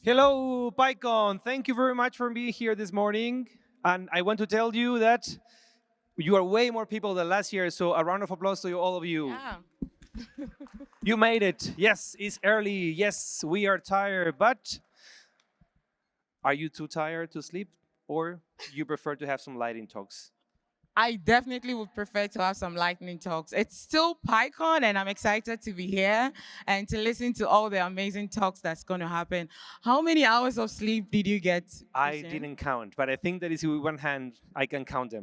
Hello, PyCon. Thank you very much for being here this morning. And I want to tell you that you are way more people than last year, so a round of applause to all of you. Yeah. You made it. Yes, it's early. Yes, we are tired, but are you too tired to sleep? Or you prefer to have some lighting talks? I definitely would prefer to have some lightning talks. It's still PyCon, and I'm excited to be here and to listen to all the amazing talks that's going to happen. How many hours of sleep did you get, I Christian? didn't count, but I think that is with one hand I can count them.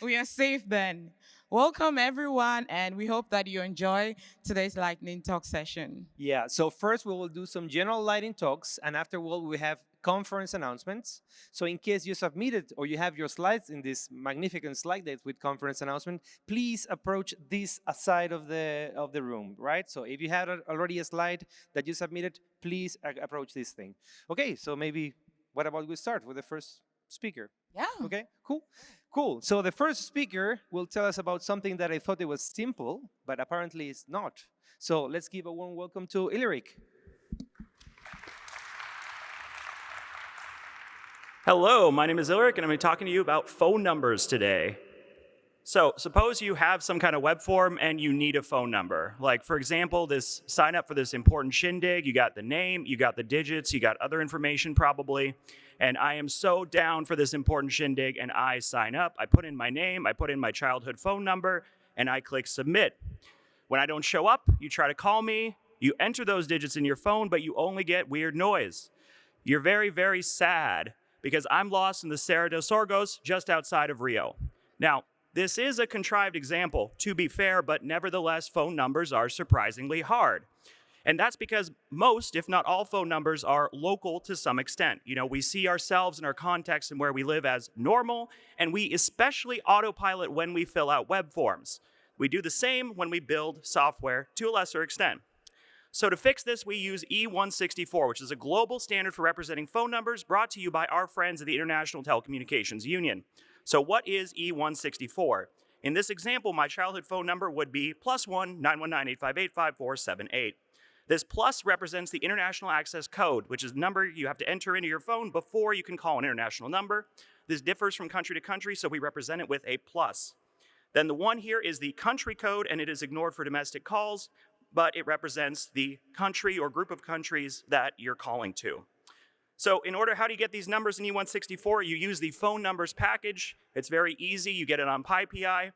We are safe then. Welcome, everyone, and we hope that you enjoy today's lightning talk session. Yeah, so first we will do some general lighting talks, and afterward we have conference announcements. So in case you submitted or you have your slides in this magnificent slide deck with conference announcement, please approach this side of the room, right? So if you had already a slide that you submitted, please approach this thing. Okay, so maybe what about we start with the first speaker? Yeah. Okay, cool. Cool. So the first speaker will tell us about something that I thought it was simple, but apparently it's not. So let's give a warm welcome to Illirik. Hello, my name is Illirik, and I'm going to be talking to you about phone numbers today. So suppose you have some kind of web form and you need a phone number. Like, for example, this sign up for this important shindig, you got the name, you got the digits, you got other information probably, and I am so down for this important shindig, and I sign up. I put in my name, I put in my childhood phone number, and I click submit. When I don't show up, you try to call me, you enter those digits in your phone, but you only get weird noise. You're very, very sad because I'm lost in the Serra dos Sorgos just outside of Rio. Now, this is a contrived example, to be fair, but nevertheless, phone numbers are surprisingly hard. And that's because most, if not all, phone numbers are local to some extent. You know, we see ourselves and our context and where we live as normal, and we especially autopilot when we fill out web forms. We do the same when we build software to a lesser extent. So to fix this, we use E164, which is a global standard for representing phone numbers brought to you by our friends at the International Telecommunications Union. So what is E164? In this example, my childhood phone number would be +1 919 858 5478. This plus represents the international access code, which is the number you have to enter into your phone before you can call an international number. This differs from country to country, so we represent it with a plus. Then the 1 here is the country code, and it is ignored for domestic calls, but it represents the country or group of countries that you're calling to. So how do you get these numbers in E164? You use the phone numbers package. It's very easy. You get it on PyPI.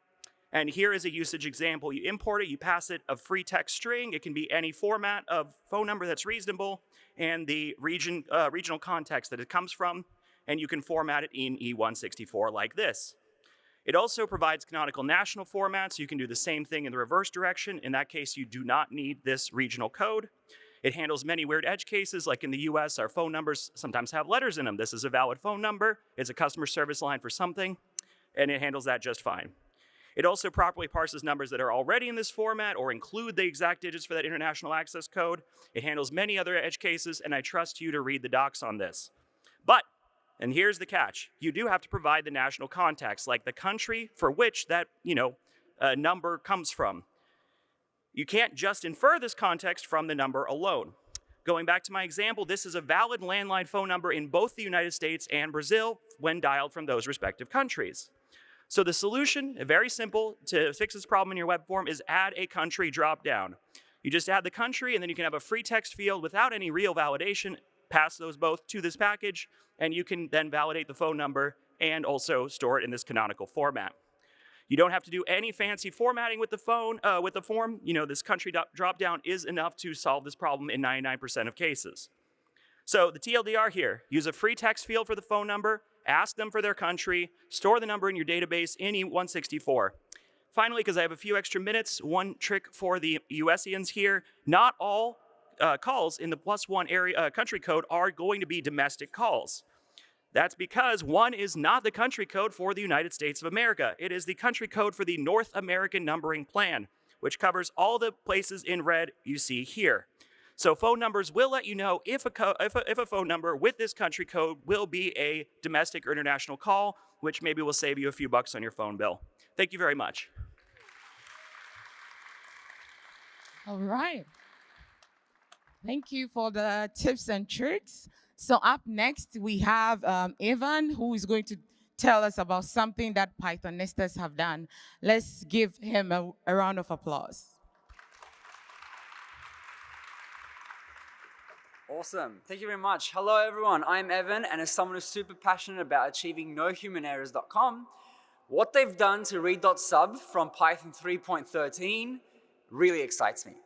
And here is a usage example. You import it, you pass it a free text string. It can be any format of phone number that's reasonable, and the regional context that it comes from, and you can format it in E164 like this. It also provides canonical national formats, so you can do the same thing in the reverse direction. In that case, you do not need this regional code. It handles many weird edge cases, like in the US, our phone numbers sometimes have letters in them. This is a valid phone number, it's a customer service line for something, and it handles that just fine. It also properly parses numbers that are already in this format or include the exact digits for that international access code. It handles many other edge cases, and I trust you to read the docs on this. But, and here's the catch, you do have to provide the national context, like the country for which that, number comes from. You can't just infer this context from the number alone. Going back to my example, this is a valid landline phone number in both the United States and Brazil when dialed from those respective countries. So the solution, very simple, to fix this problem in your web form is add a country dropdown. You just add the country, and then you can have a free text field without any real validation, pass those both to this package, and you can then validate the phone number and also store it in this canonical format. You don't have to do any fancy formatting with the form. This country dropdown is enough to solve this problem in 99% of cases. So the TLDR here, use a free text field for the phone number, ask them for their country, store the number in your database in E164. Finally, because I have a few extra minutes, one trick for the USians here, not all calls in the +1 area country code are going to be domestic calls. That's because 1 is not the country code for the United States of America. It is the country code for the North American Numbering Plan, which covers all the places in red you see here. So phone numbers will let you know if a phone number with this country code will be a domestic or international call, which maybe will save you a few bucks on your phone bill. Thank you very much. All right. Thank you for the tips and tricks. So up next, we have Evan, who is going to tell us about something that Pythonistas have done. Let's give him a round of applause. Awesome. Thank you very much. Hello, everyone. I'm Evan, and as someone who's super passionate about achieving nohumanerrors.com, what they've done to re.sub from Python 3.13 really excites me.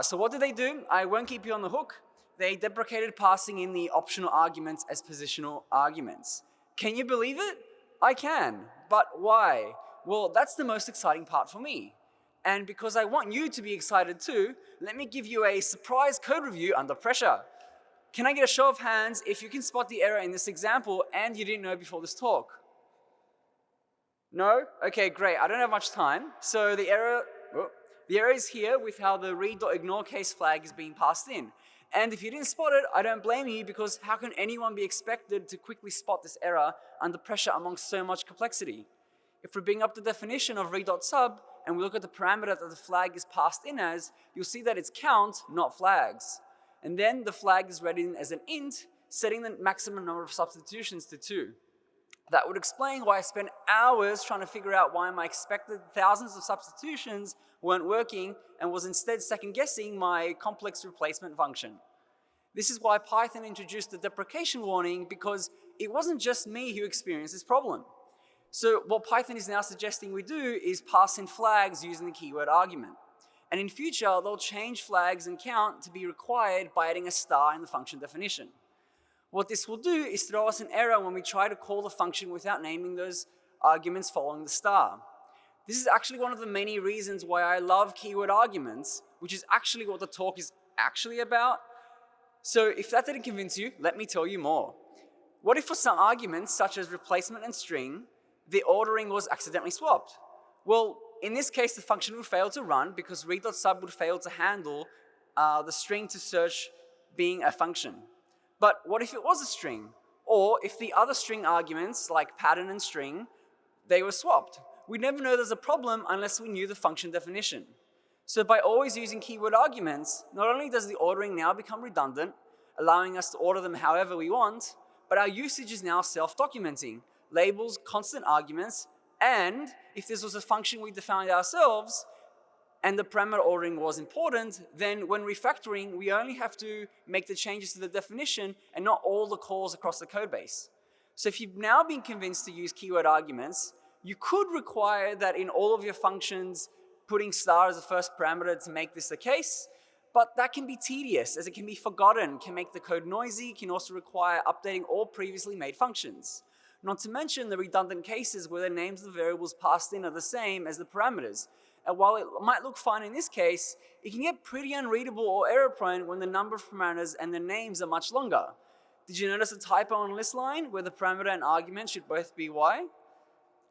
So what did they do? I won't keep you on the hook. They deprecated passing in the optional arguments as positional arguments. Can you believe it? I can. But why? Well, that's the most exciting part for me. And because I want you to be excited too, let me give you a surprise code review under pressure. Can I get a show of hands if you can spot the error in this example and you didn't know before this talk? No? Okay, great. I don't have much time. So the error is here with how the read.ignore case flag is being passed in. And if you didn't spot it, I don't blame you, because how can anyone be expected to quickly spot this error under pressure amongst so much complexity? If we bring up the definition of re.sub and we look at the parameter that the flag is passed in as, you'll see that it's count, not flags. And then the flag is read in as an int, setting the maximum number of substitutions to 2. That would explain why I spent hours trying to figure out why my expected thousands of substitutions weren't working and was instead second-guessing my complex replacement function. This is why Python introduced the deprecation warning, because it wasn't just me who experienced this problem. So what Python is now suggesting we do is pass in flags using the keyword argument. And in future, they'll change flags and count to be required by adding a star in the function definition. What this will do is throw us an error when we try to call the function without naming those arguments following the star. This is actually one of the many reasons why I love keyword arguments, which is actually what the talk is actually about. So if that didn't convince you, let me tell you more. What if for some arguments, such as replacement and string, the ordering was accidentally swapped? Well, in this case, the function would fail to run because read.sub would fail to handle the string to search being a function. But what if it was a string? Or if the other string arguments, like pattern and string, they were swapped? We'd never know there's a problem unless we knew the function definition. So by always using keyword arguments, not only does the ordering now become redundant, allowing us to order them however we want, but our usage is now self-documenting. Labels, constant arguments, and if this was a function we defined ourselves and the parameter ordering was important, then when refactoring, we only have to make the changes to the definition and not all the calls across the code base. So if you've now been convinced to use keyword arguments, you could require that in all of your functions, putting star as the first parameter to make this the case, but that can be tedious as it can be forgotten, can make the code noisy, can also require updating all previously made functions. Not to mention the redundant cases where the names of the variables passed in are the same as the parameters. And while it might look fine in this case, it can get pretty unreadable or error prone when the number of parameters and the names are much longer. Did you notice a typo on list line where the parameter and argument should both be y?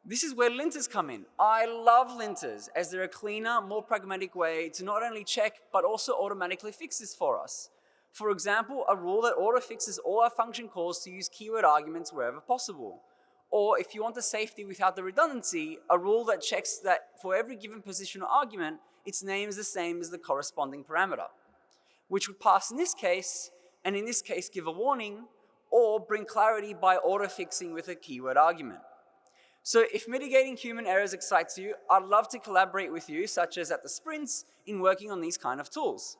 This is where linters come in. I love linters as they're a cleaner, more pragmatic way to not only check, but also automatically fix this for us. For example, a rule that auto-fixes all our function calls to use keyword arguments wherever possible. Or if you want the safety without the redundancy, a rule that checks that for every given positional argument, its name is the same as the corresponding parameter, which would pass in this case, and in this case give a warning, or bring clarity by auto-fixing with a keyword argument. So if mitigating human errors excites you, I'd love to collaborate with you, such as at the sprints, in working on these kind of tools.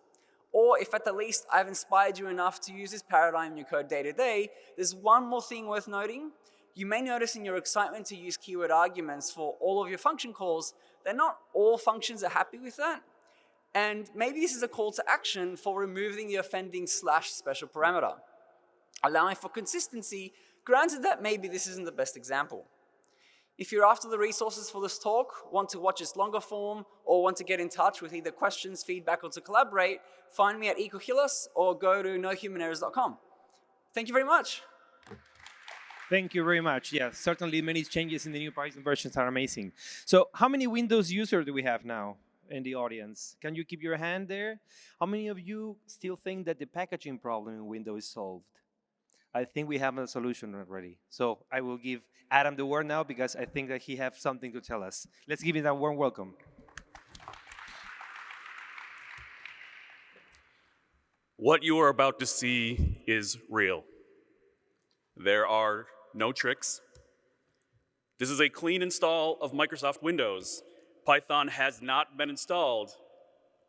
Or if at the least I've inspired you enough to use this paradigm in your code day to day, there's one more thing worth noting. You may notice in your excitement to use keyword arguments for all of your function calls that not all functions are happy with that. And maybe this is a call to action for removing the offending / special parameter, allowing for consistency, granted that maybe this isn't the best example. If you're after the resources for this talk, want to watch its longer form, or want to get in touch with either questions, feedback, or to collaborate, find me at Kohilas or go to nohumanerrors.com. Thank you very much. Thank you very much. Yes, certainly many changes in the new Python versions are amazing. So how many Windows users do we have now in the audience? Can you keep your hand there? How many of you still think that the packaging problem in Windows is solved? I think we have a solution already. So I will give Adam the word now because I think that he has something to tell us. Let's give him a warm welcome. What you are about to see is real. There are no tricks. This is a clean install of Microsoft Windows. Python has not been installed,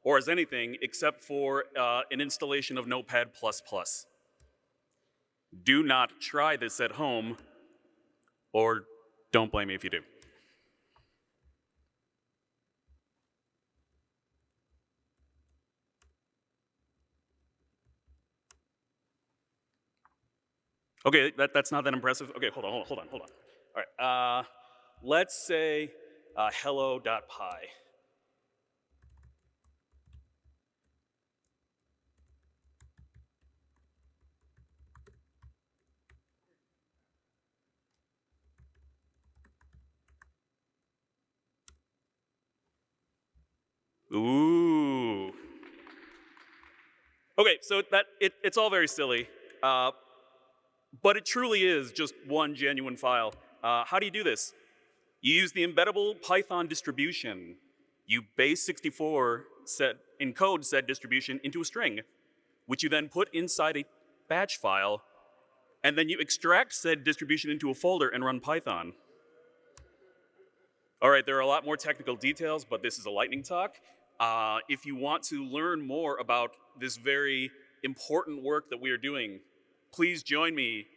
or as anything, except for an installation of Notepad++. Do not try this at home, or don't blame me if you do. Okay, that's not that impressive. Okay, hold on. All right, let's say hello.py. Ooh. Okay, so it's all very silly, but it truly is just one genuine file. How do you do this? You use the embeddable Python distribution. You base64 encode said distribution into a string, which you then put inside a batch file, and then you extract said distribution into a folder and run Python. All right, there are a lot more technical details, but this is a lightning talk. If you want to learn more about this very important work that we are doing, please join me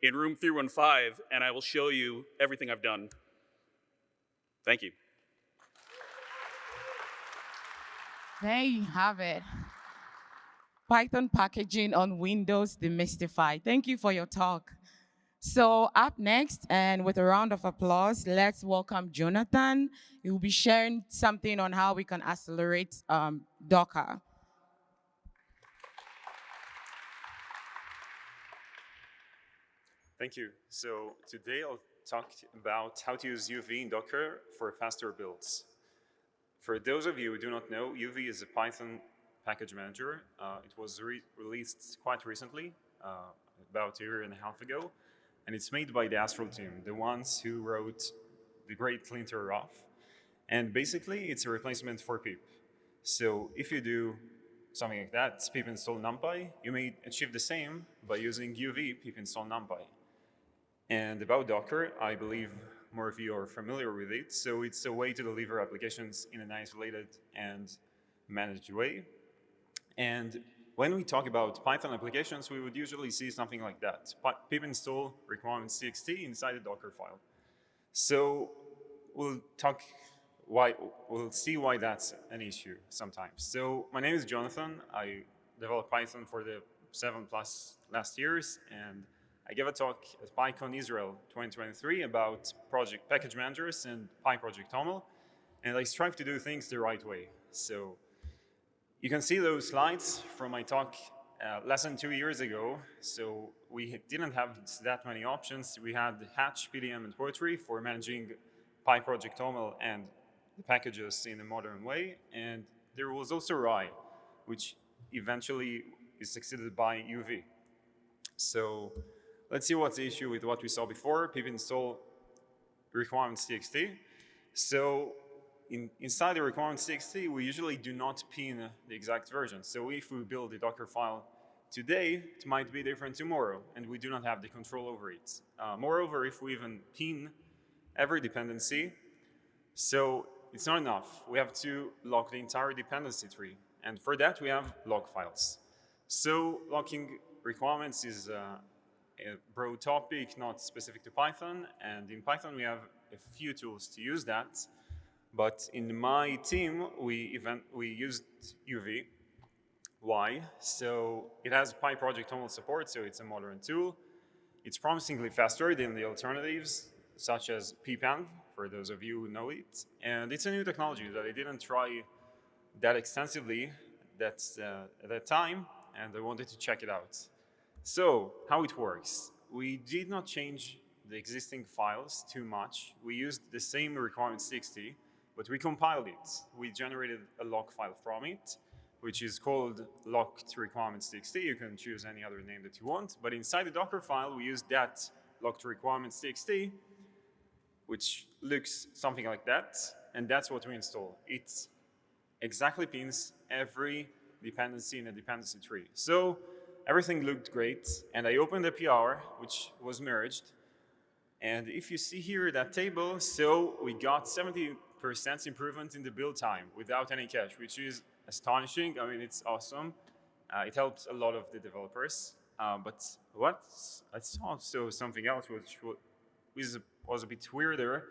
in room 315, and I will show you everything I've done. Thank you. There you have it. Python packaging on Windows demystified. Thank you for your talk. So up next, and with a round of applause, let's welcome Jonathan. He will be sharing something on how we can accelerate Docker. Thank you. So today I'll talk about how to use UV in Docker for faster builds. For those of you who do not know, UV is a Python package manager. It was released quite recently, about a year and a half ago. And it's made by the Astral team, the ones who wrote the great linter off. And basically, it's a replacement for pip. So if you do something like that, pip install numpy, you may achieve the same by using UV pip install numpy. And about Docker, I believe more of you are familiar with it. So it's a way to deliver applications in an isolated and managed way. And when we talk about Python applications, we would usually see something like that. Pip install requirements.txt inside a Docker file. So we'll see why that's an issue sometimes. So my name is Jonathan. I developed Python for the 7+ last years, and I gave a talk at PyCon Israel 2023 about project package managers and PyProject TOML, and I strive to do things the right way. So you can see those slides from my talk less than 2 years ago. So we didn't have that many options. We had Hatch, PDM, and Poetry for managing PyProject TOML and the packages in a modern way. And there was also Rai, which eventually is succeeded by UV. So let's see what's the issue with what we saw before, pip install requirements.txt. So inside the requirements.txt, we usually do not pin the exact version. So if we build a Docker file today, it might be different tomorrow, and we do not have the control over it. Moreover, if we even pin every dependency, so it's not enough. We have to lock the entire dependency tree. And for that, we have log files. So locking requirements is a broad topic, not specific to Python. And in Python, we have a few tools to use that. But in my team, we used UV. Why? So it has PyProject TOML support, so it's a modern tool. It's promisingly faster than the alternatives, such as ppan, for those of you who know it. And it's a new technology that I didn't try that extensively at that time, and I wanted to check it out. So how it works. We did not change the existing files too much. We used the same requirements.txt, but we compiled it. We generated a log file from it, which is called locked requirements.txt. You can choose any other name that you want. But inside the Docker file, we used that locked requirements.txt, which looks something like that. And that's what we install. It exactly pins every dependency in a dependency tree. So everything looked great, and I opened the PR, which was merged. And if you see here that table, so we got 70% improvement in the build time without any cache, which is astonishing. I mean, it's awesome. It helps a lot of the developers. But what I saw also something else which was a bit weirder,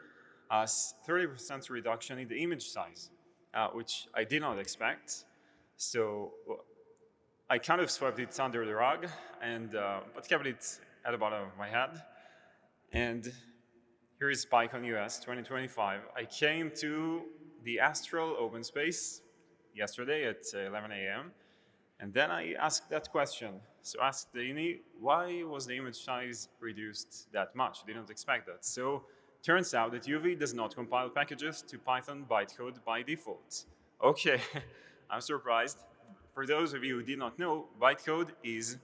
30% reduction in the image size, which I did not expect. So I kind of swept it under the rug, and but kept it at the bottom of my head. And here is PyCon US 2025. I came to the Astral Open Space yesterday at 11 a.m. And then I asked that question. So I asked the INI, why was the image size reduced that much? Didn't expect that. So turns out that UV does not compile packages to Python bytecode by default. Okay, I'm surprised. For those of you who did not know, bytecode is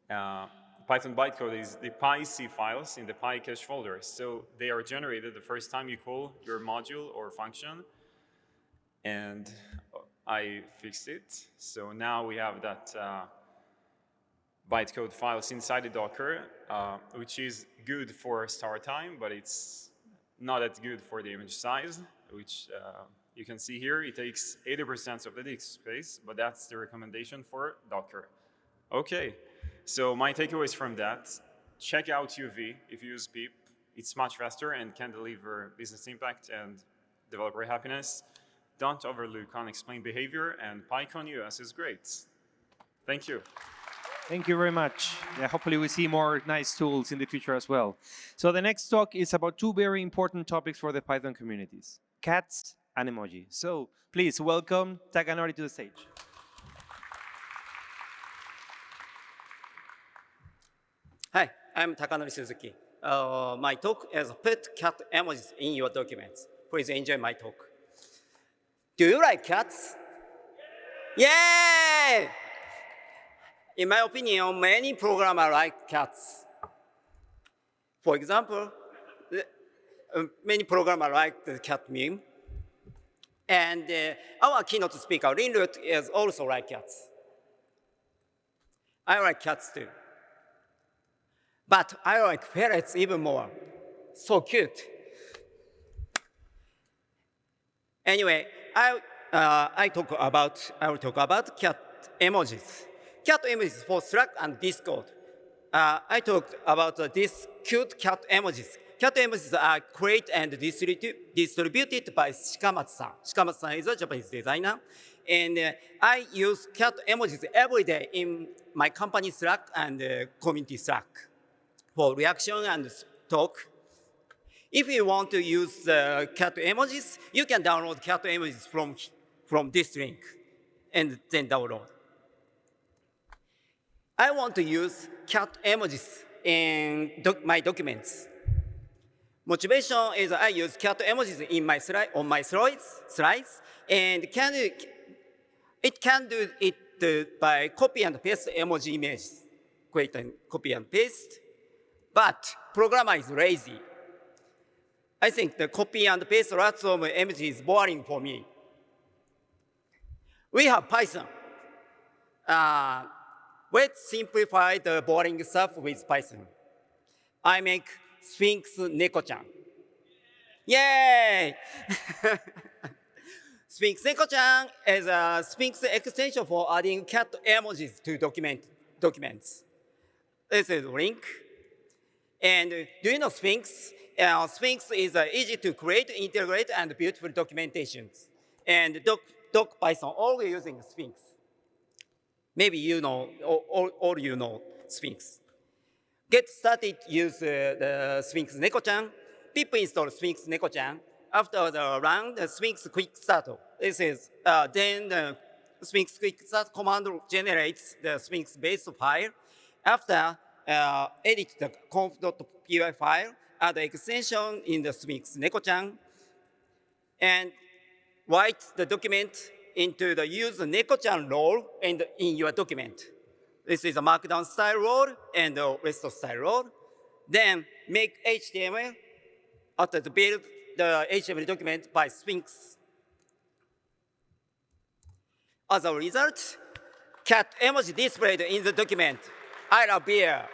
Python bytecode is the PyC files in the PyCache folder. So they are generated the first time you call your module or function. And I fixed it. So now we have that bytecode files inside the Docker, which is good for start time, but it's not that good for the image size, which you can see here. It takes 80% of the disk space, but that's the recommendation for Docker. Okay, so my takeaways from that, check out UV if you use PEEP. It's much faster and can deliver business impact and developer happiness. Don't overlook unexplained behavior, and PyCon US is great. Thank you. Thank you very much. Yeah, hopefully we see more nice tools in the future as well. So the next talk is about two very important topics for the Python communities, cats and emoji. So please welcome Takanori to the stage. Hi, I'm Takanori Suzuki. My talk is put cat emojis in your documents. Please enjoy my talk. Do you like cats? Yay! In my opinion, many programmers like cats. For example, many programmers like the cat meme. And our keynote speaker, Illirik, is also like cats. I like cats too. But I like parrots even more. So cute. Anyway, I will talk about cat emojis. Cat emojis for Slack and Discord. I talked about these cute cat emojis. Cat emojis are created and distributed by Shikamatsu-san. Shikamatsu-san is a Japanese designer. And I use cat emojis every day in my company Slack and community Slack for reaction and talk. If you want to use cat emojis, you can download cat emojis from this link and then download. I want to use cat emojis in my documents. Motivation is I use cat emojis in my on my slides, and it can do it by copy and paste emoji images. Create and copy and paste, but programmer is lazy. I think the copy and paste lots of images is boring for me. We have Python. Let's simplify the boring stuff with Python. I make Sphinx Neko-chan. Yay! Sphinx Neko-chan is a Sphinx extension for adding cat emojis to documents. This is a link. And do you know Sphinx? Sphinx is easy to create, integrate, and beautiful documentations. And DocPython all using Sphinx. Maybe you know, all you know Sphinx. Get started, use the Sphinx Neko-chan. Pip install Sphinx Neko-chan. After the run, the Sphinx Quick Start. This is, then the Sphinx Quick Start command generates the Sphinx base file. After, edit the conf.py file, add the extension in the Sphinx Neko-chan, and write the document into the use Neko-chan role and in your document. This is a markdown style role and a REST style role. Then make HTML after to build the HTML document by Sphinx. As a result, cat emoji displayed in the document. I love beer.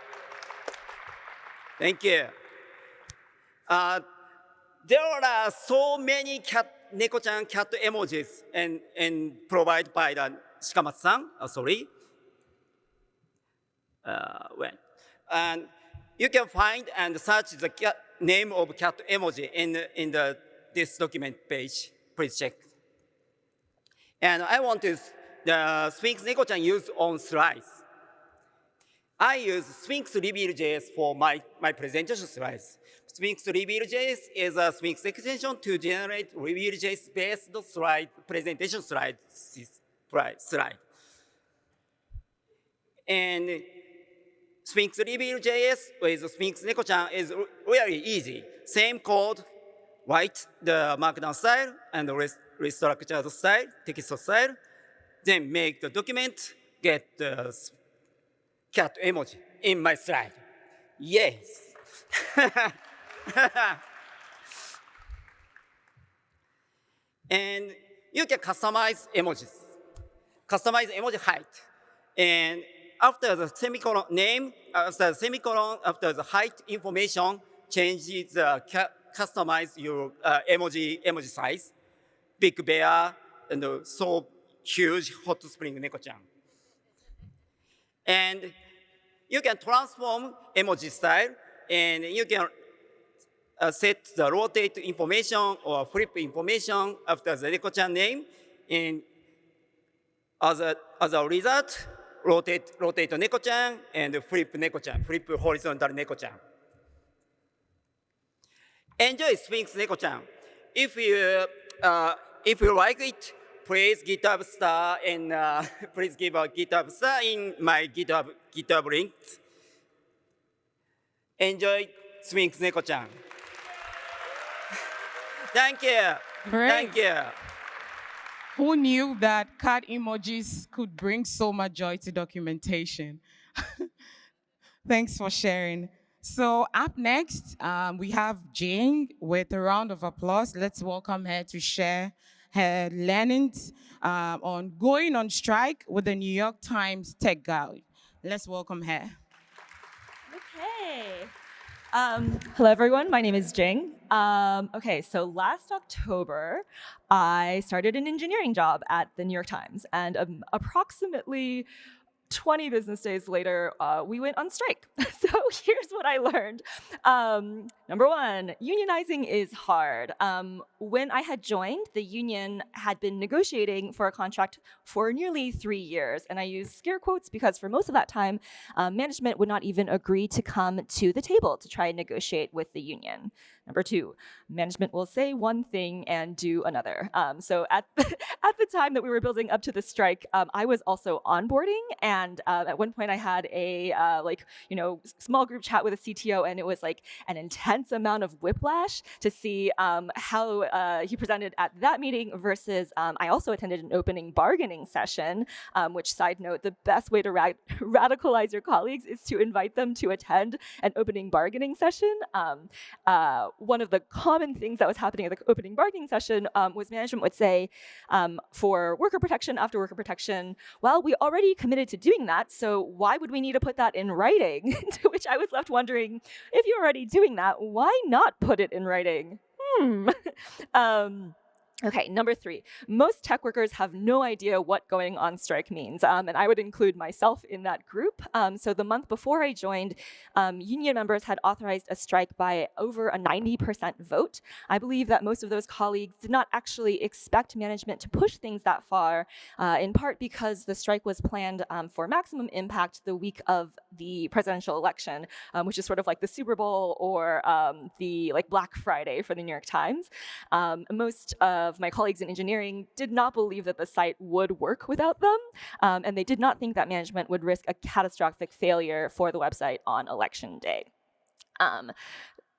Thank you. There are so many Neko-chan cat emojis and provided by the Shikamatsu-san. Sorry. And you can find and search the name of cat emoji in this document page. Please check. And I want to the Sphinx Neko-chan used on slides. I use Sphinx Reveal.js for my presentation slides. Sphinx Reveal.js is a Sphinx extension to generate Reveal.js based presentation slide. And Sphinx Reveal.js with Sphinx Neko-chan is really easy. Same code, write the markdown style and restructured style, text style, then make the document, get the cat emoji in my slide. Yes. And you can customize emojis. Customize emoji height. And after the semicolon name, after the semicolon, after the height information, change the customize your emoji size. Big bear and so huge hot spring Neko-chan. And you can transform emoji style, and you can set the rotate information or flip information after the Neko-chan name. And as a result, rotate Neko-chan and flip Neko-chan, flip horizontal Neko-chan. Enjoy Sphinx Neko-chan. If you like it, please GitHub star and please give a GitHub star in my GitHub link. Enjoy Sphinx Neko-chan. Thank you. Great. Thank you. Who knew that cat emojis could bring so much joy to documentation? Thanks for sharing. So up next, we have Jing with a round of applause. Let's welcome her to share her learnings on going on strike with the NYTimes Tech Guild. Let's welcome her. Okay. Hello, everyone. My name is Jing. Okay, so last October, I started an engineering job at the New York Times, and approximately 20 business days later, we went on strike. So here's what I learned. Number one, unionizing is hard. When I had joined, the union had been negotiating for a contract for nearly 3 years. And I use scare quotes because for most of that time, management would not even agree to come to the table to try and negotiate with the union. Number two, management will say one thing and do another. So at the time that we were building up to the strike, I was also onboarding, and at one point I had a small group chat with a CTO, and it was like an intense amount of whiplash to see how he presented at that meeting versus I also attended an opening bargaining session, which, side note, the best way to radicalize your colleagues is to invite them to attend an opening bargaining session. One of the common things that was happening at the opening bargaining session was management would say, for worker protection, after worker protection, well, we already committed to doing that, so why would we need to put that in writing? To which I was left wondering, if you're already doing that, why not put it in writing? Okay, number three, most tech workers have no idea what going on strike means, and I would include myself in that group. So the month before I joined, union members had authorized a strike by over a 90% vote. I believe that most of those colleagues did not actually expect management to push things that far, in part because the strike was planned for maximum impact the week of the presidential election, which is sort of like the Super Bowl or the Black Friday for the New York Times. Most of my colleagues in engineering did not believe that the site would work without them, and they did not think that management would risk a catastrophic failure for the website on election day.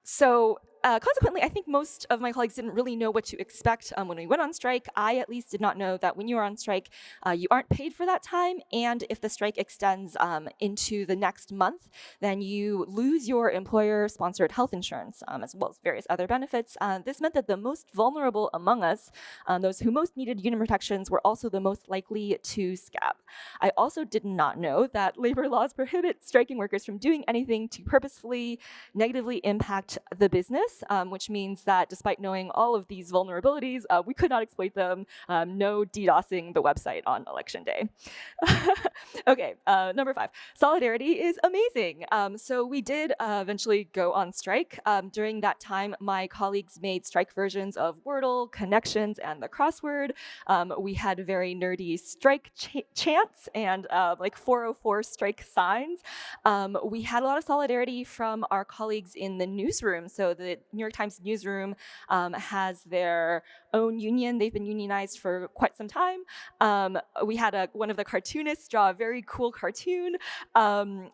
So consequently, I think most of my colleagues didn't really know what to expect when we went on strike. I at least did not know that when you are on strike, you aren't paid for that time, and if the strike extends into the next month, then you lose your employer-sponsored health insurance, as well as various other benefits. This meant that the most vulnerable among us, those who most needed union protections, were also the most likely to scab. I also did not know that labor laws prohibit striking workers from doing anything to purposefully negatively impact the business, which means that despite knowing all of these vulnerabilities, we could not exploit them. No DDoSing the website on election day. Okay, number 5, solidarity is amazing. So we did eventually go on strike. During that time, my colleagues made strike versions of Wordle, Connections, and the crossword. We had very nerdy strike chants and like 404 strike signs. We had a lot of solidarity from our colleagues in the newsroom. So the New York Times newsroom has their own union. They've been unionized for quite some time. We had one of the cartoonists draw a very cool cartoon.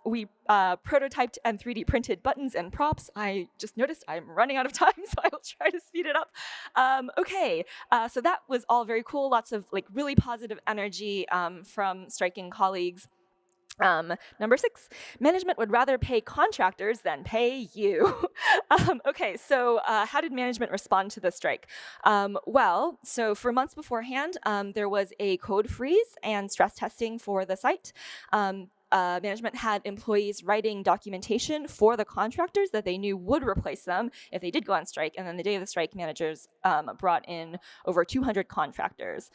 We prototyped and 3D printed buttons and props. I just noticed I'm running out of time, so I will try to speed it up. Okay, so that was all very cool. Lots of like really positive energy from striking colleagues. Number 6, management would rather pay contractors than pay you. Okay, so how did management respond to the strike? Well, so for months beforehand, there was a code freeze and stress testing for the site. Management had employees writing documentation for the contractors that they knew would replace them if they did go on strike. And then the day of the strike, managers brought in over 200 contractors.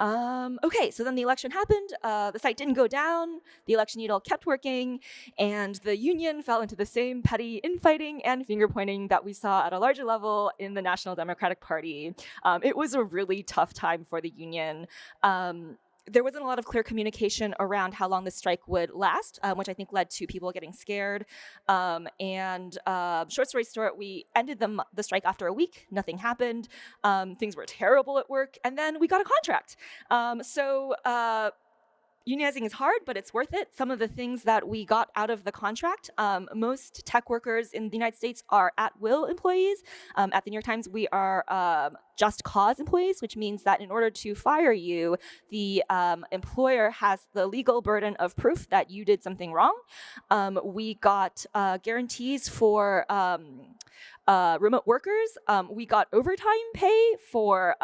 Okay, so then the election happened, the site didn't go down, the election needle kept working, and the union fell into the same petty infighting and finger-pointing that we saw at a larger level in the National Democratic Party. It was a really tough time for the union. There wasn't a lot of clear communication around how long the strike would last, which I think led to people getting scared. Short story short, we ended the strike after a week. Nothing happened. Things were terrible at work. And then we got a contract. Unionizing is hard, but it's worth it. Some of the things that we got out of the contract, most tech workers in the United States are at-will employees. At the New York Times, we are just cause employees, which means that in order to fire you, the employer has the legal burden of proof that you did something wrong. We got guarantees for remote workers. We got overtime pay for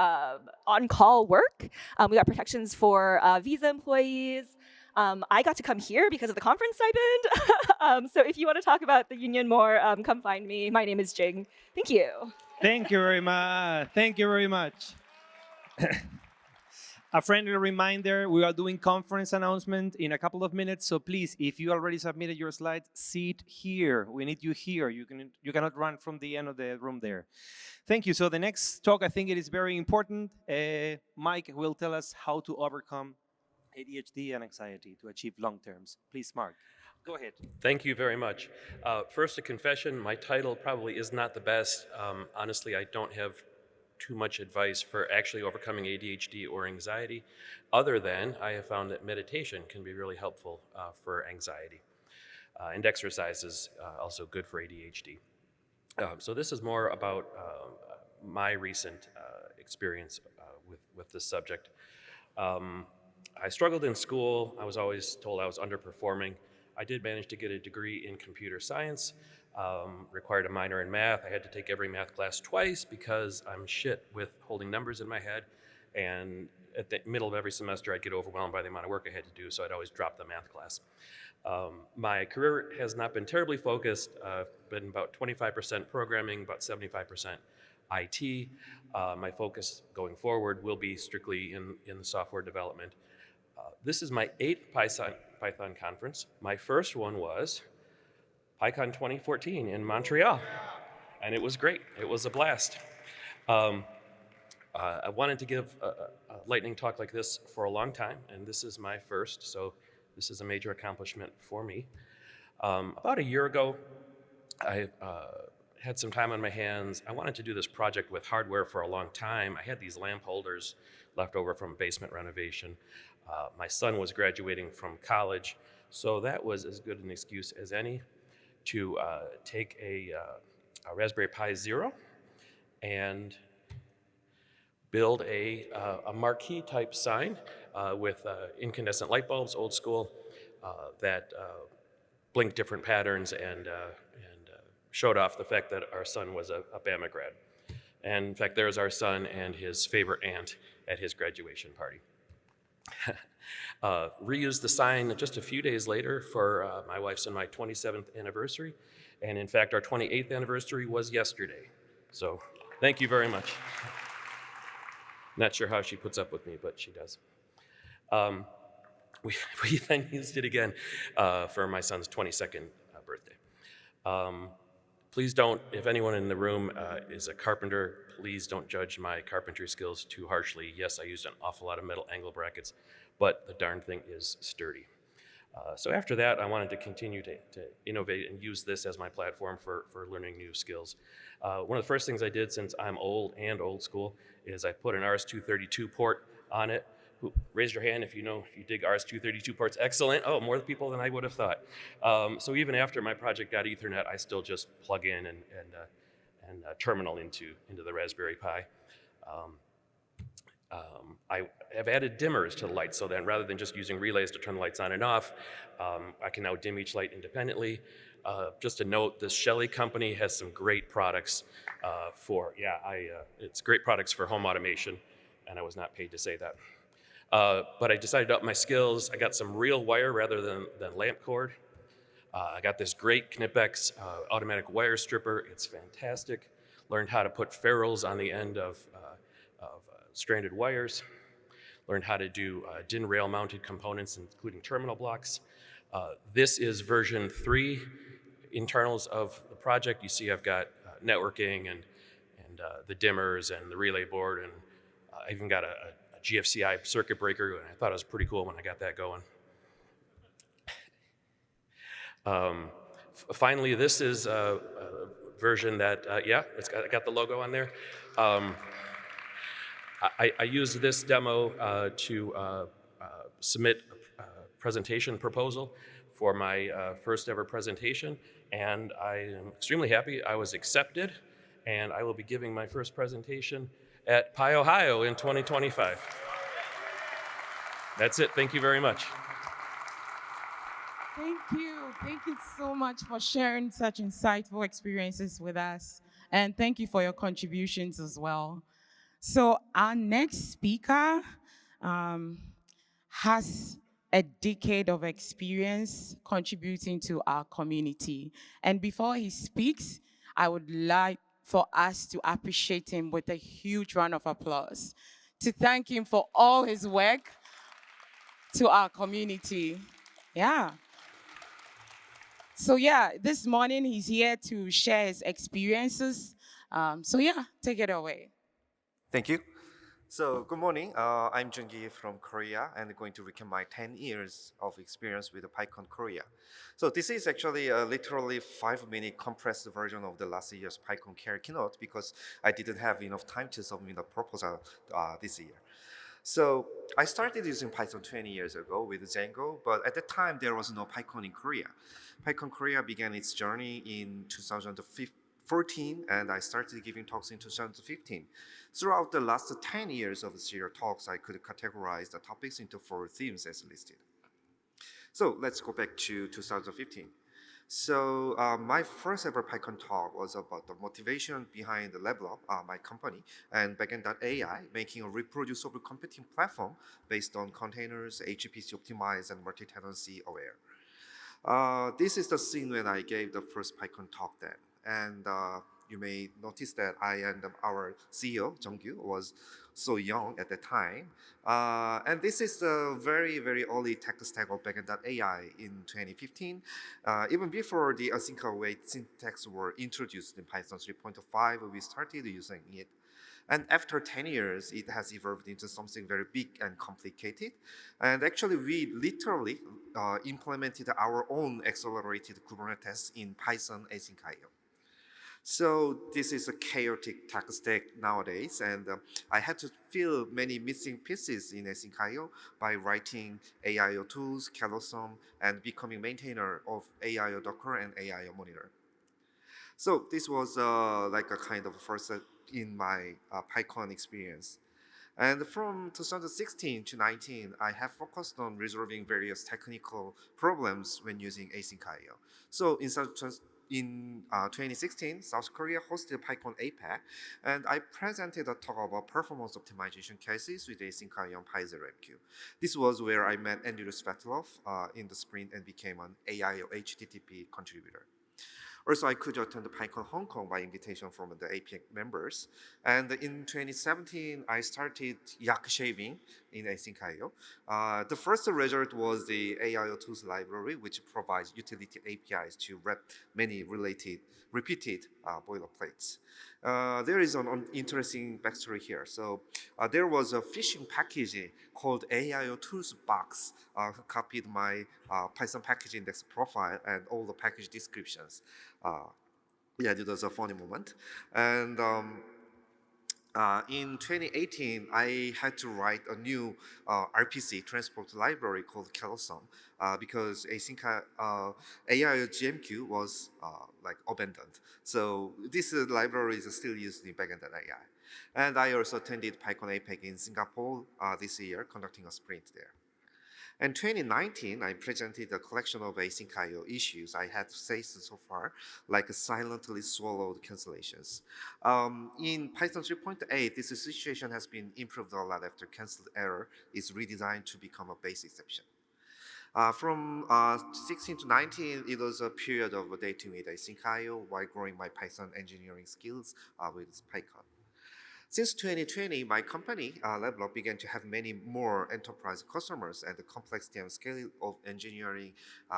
on-call work. We got protections for visa employees. I got to come here because of the conference stipend. So if you want to talk about the union more, come find me. My name is Jing. Thank you. Thank you very much. Thank you very much. A friendly reminder, we are doing conference announcement in a couple of minutes, so please, if you already submitted your slides, sit here. We need you here. You cannot run from the end of the room there. Thank you. So the next talk, I think it is very important. Mike will tell us how to overcome ADHD and anxiety to achieve long terms. Please, Mark, go ahead. Thank you very much. First, a confession, my title probably is not the best. Honestly, I don't have too much advice for actually overcoming ADHD or anxiety, other than I have found that meditation can be really helpful for anxiety. And exercise is also good for ADHD. So this is more about my recent experience with this subject. I struggled in school. I was always told I was underperforming. I did manage to get a degree in computer science, required a minor in math. I had to take every math class twice because I'm shit with holding numbers in my head. And at the middle of every semester, I'd get overwhelmed by the amount of work I had to do, so I'd always drop the math class. My career has not been terribly focused. Been about 25% programming, about 75% IT. My focus going forward will be strictly in the software development. This is my 8th Python conference. My first one was PyCon 2014 in Montreal, and it was great. It was a blast. I wanted to give a lightning talk like this for a long time, and this is my first, so this is a major accomplishment for me. About a year ago, I had some time on my hands. I wanted to do this project with hardware for a long time. I had these lamp holders left over from basement renovation. My son was graduating from college, so that was as good an excuse as any to take a Raspberry Pi Zero and build a marquee type sign with incandescent light bulbs, old school, that blinked different patterns and showed off the fact that our son was a Bama grad. And in fact, there's our son and his favorite aunt at his graduation party. Reused the sign just a few days later for my wife's and my 27th anniversary. And in fact, our 28th anniversary was yesterday. So thank you very much. Not sure how she puts up with me, but she does. We then used it again for my son's 22nd birthday. Please don't, if anyone in the room is a carpenter, please don't judge my carpentry skills too harshly. Yes, I used an awful lot of metal angle brackets, but the darn thing is sturdy. So after that, I wanted to continue to innovate and use this as my platform for learning new skills. One of the first things I did, since I'm old and old school, is I put an RS-232 port on it. Raise your hand if you dig RS-232 ports. Excellent. Oh, more people than I would have thought. So even after my project got Ethernet, I still just plug in and terminal into the Raspberry Pi. I have added dimmers to the lights, so then rather than just using relays to turn the lights on and off, I can now dim each light independently. Just a note, this Shelly company has some great products it's great products for home automation, and I was not paid to say that. But I decided to up my skills. I got some real wire rather than lamp cord. I got this great Knipex automatic wire stripper. It's fantastic. Learned how to put ferrules on the end of stranded wires. Learned how to do DIN rail mounted components, including terminal blocks. This is version 3 internals of the project. You see I've got networking and the dimmers and the relay board, and I even got a GFCI circuit breaker, and I thought it was pretty cool when I got that going. Finally, this is a version that, I got the logo on there. I used this demo to submit a presentation proposal for my first ever presentation, and I am extremely happy I was accepted, and I will be giving my first presentation at Pi Ohio in 2025. That's it. Thank you very much. Thank you. Thank you so much for sharing such insightful experiences with us. And thank you for your contributions as well. So our next speaker has a decade of experience contributing to our community. And before he speaks, I would like for us to appreciate him with a huge round of applause, to thank him for all his work to our community. Yeah. So this morning he's here to share his experiences. Take it away. Thank you. So good morning. I'm Joongi from Korea and going to recount my 10 years of experience with the PyCon Korea. So this is actually a literally 5-minute compressed version of the last year's PyCon KR keynote because I didn't have enough time to submit a proposal this year. So I started using Python 20 years ago with Django, but at the time there was no PyCon in Korea. PyCon Korea began its journey in 2014, and I started giving talks in 2015. Throughout the last 10 years of the serial talks, I could categorize the topics into 4 themes as listed. So let's go back to 2015. So my first ever PyCon talk was about the motivation behind the Level Up, my company, and backend.ai, making a reproducible computing platform based on containers, HPC optimized, and multi-tenancy aware. This is the scene when I gave the first PyCon talk then. And you may notice that I and our CEO, Joongi, was so young at the time. And this is the very, very early tech stack of backend.ai in 2015. Even before the async await syntax were introduced in Python 3.5, we started using it. And after 10 years, it has evolved into something very big and complicated. And actually, we literally implemented our own accelerated Kubernetes in Python async.io. So this is a chaotic tech stack nowadays, and I had to fill many missing pieces in async.io by writing AIO tools, Calosum, and becoming maintainer of AIO Docker and AIO Monitor. So this was like a kind of first in my PyCon experience. And from 2016 to 19, I have focused on resolving various technical problems when using async IO. So in 2016, South Korea hosted PyCon APEC, and I presented a talk about performance optimization cases with async IO on PyZeroMQ. This was where I met Andrew Svetlov in the sprint and became an AIO HTTP contributor. Also, I could attend the PyCon Hong Kong by invitation from the APEC members. And in 2017, I started yak shaving in async IO. The first result was the AIO tools library, which provides utility APIs to wrap many repeated boilerplates. There is an interesting backstory here. So there was a phishing package called AIO tools box who copied my Python package index profile and all the package descriptions. Yeah, it was a funny moment. And in 2018, I had to write a new RPC transport library called Kelsom because async AIO GMQ was like abandoned. So this library is still used in backend AI. And I also attended PyCon APEC in Singapore this year, conducting a sprint there. In 2019, I presented a collection of async IO issues I had faced so far, like silently swallowed cancellations. In Python 3.8, this situation has been improved a lot after canceled error is redesigned to become a base exception. From 16 to 19, it was a period of dating with async IO while growing my Python engineering skills with PyCon. Since 2020, my company, Level Up, began to have many more enterprise customers and the complexity and scale of engineering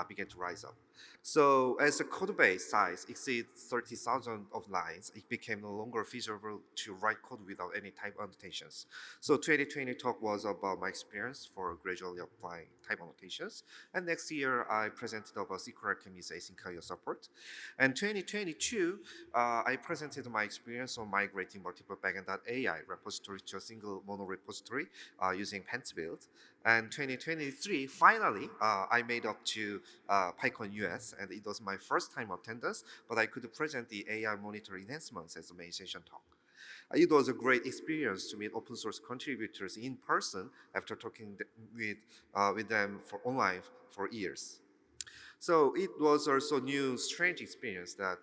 began to rise up. So as the code base size exceeds 30,000 of lines, it became no longer feasible to write code without any type annotations. So 2020 talk was about my experience for gradually applying type annotations. And next year, I presented about SQL Alchemy's async IO support. And 2022, I presented my experience on migrating multiple backend.ai repositories to a single mono repository using Pants build. And 2023, finally, I made up to PyCon US, and it was my first time attendance, but I could present the AI monitor enhancements as a main session talk. It was a great experience to meet open source contributors in person after talking with them for online for years. So it was also a new, strange experience that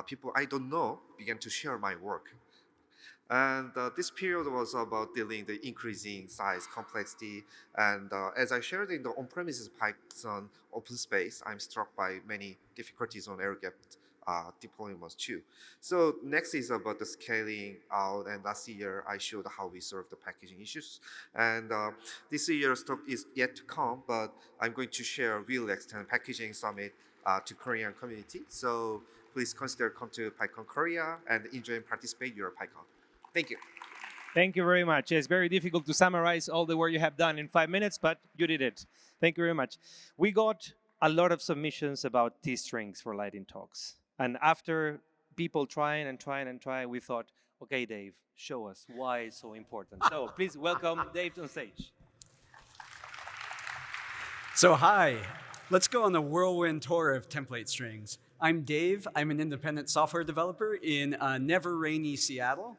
people I don't know began to share my work. And this period was about dealing the increasing size, complexity, and as I shared in the on-premises Python open space, I'm struck by many difficulties on air-gapped deployments too. So next is about the scaling out, and last year I showed how we solve the packaging issues. And this year's talk is yet to come, but I'm going to share real extend packaging summit to Korean community. So please consider come to PyCon Korea and enjoy and participate your PyCon. Thank you. Thank you very much. It's very difficult to summarize all the work you have done in 5 minutes, but you did it. Thank you very much. We got a lot of submissions about T-strings for Lightning Talks. And after people trying, we thought, okay, Dave, show us why it's so important. So please welcome Dave on stage. So hi, let's go on the whirlwind tour of template strings. I'm Dave. I'm an independent software developer in never rainy Seattle.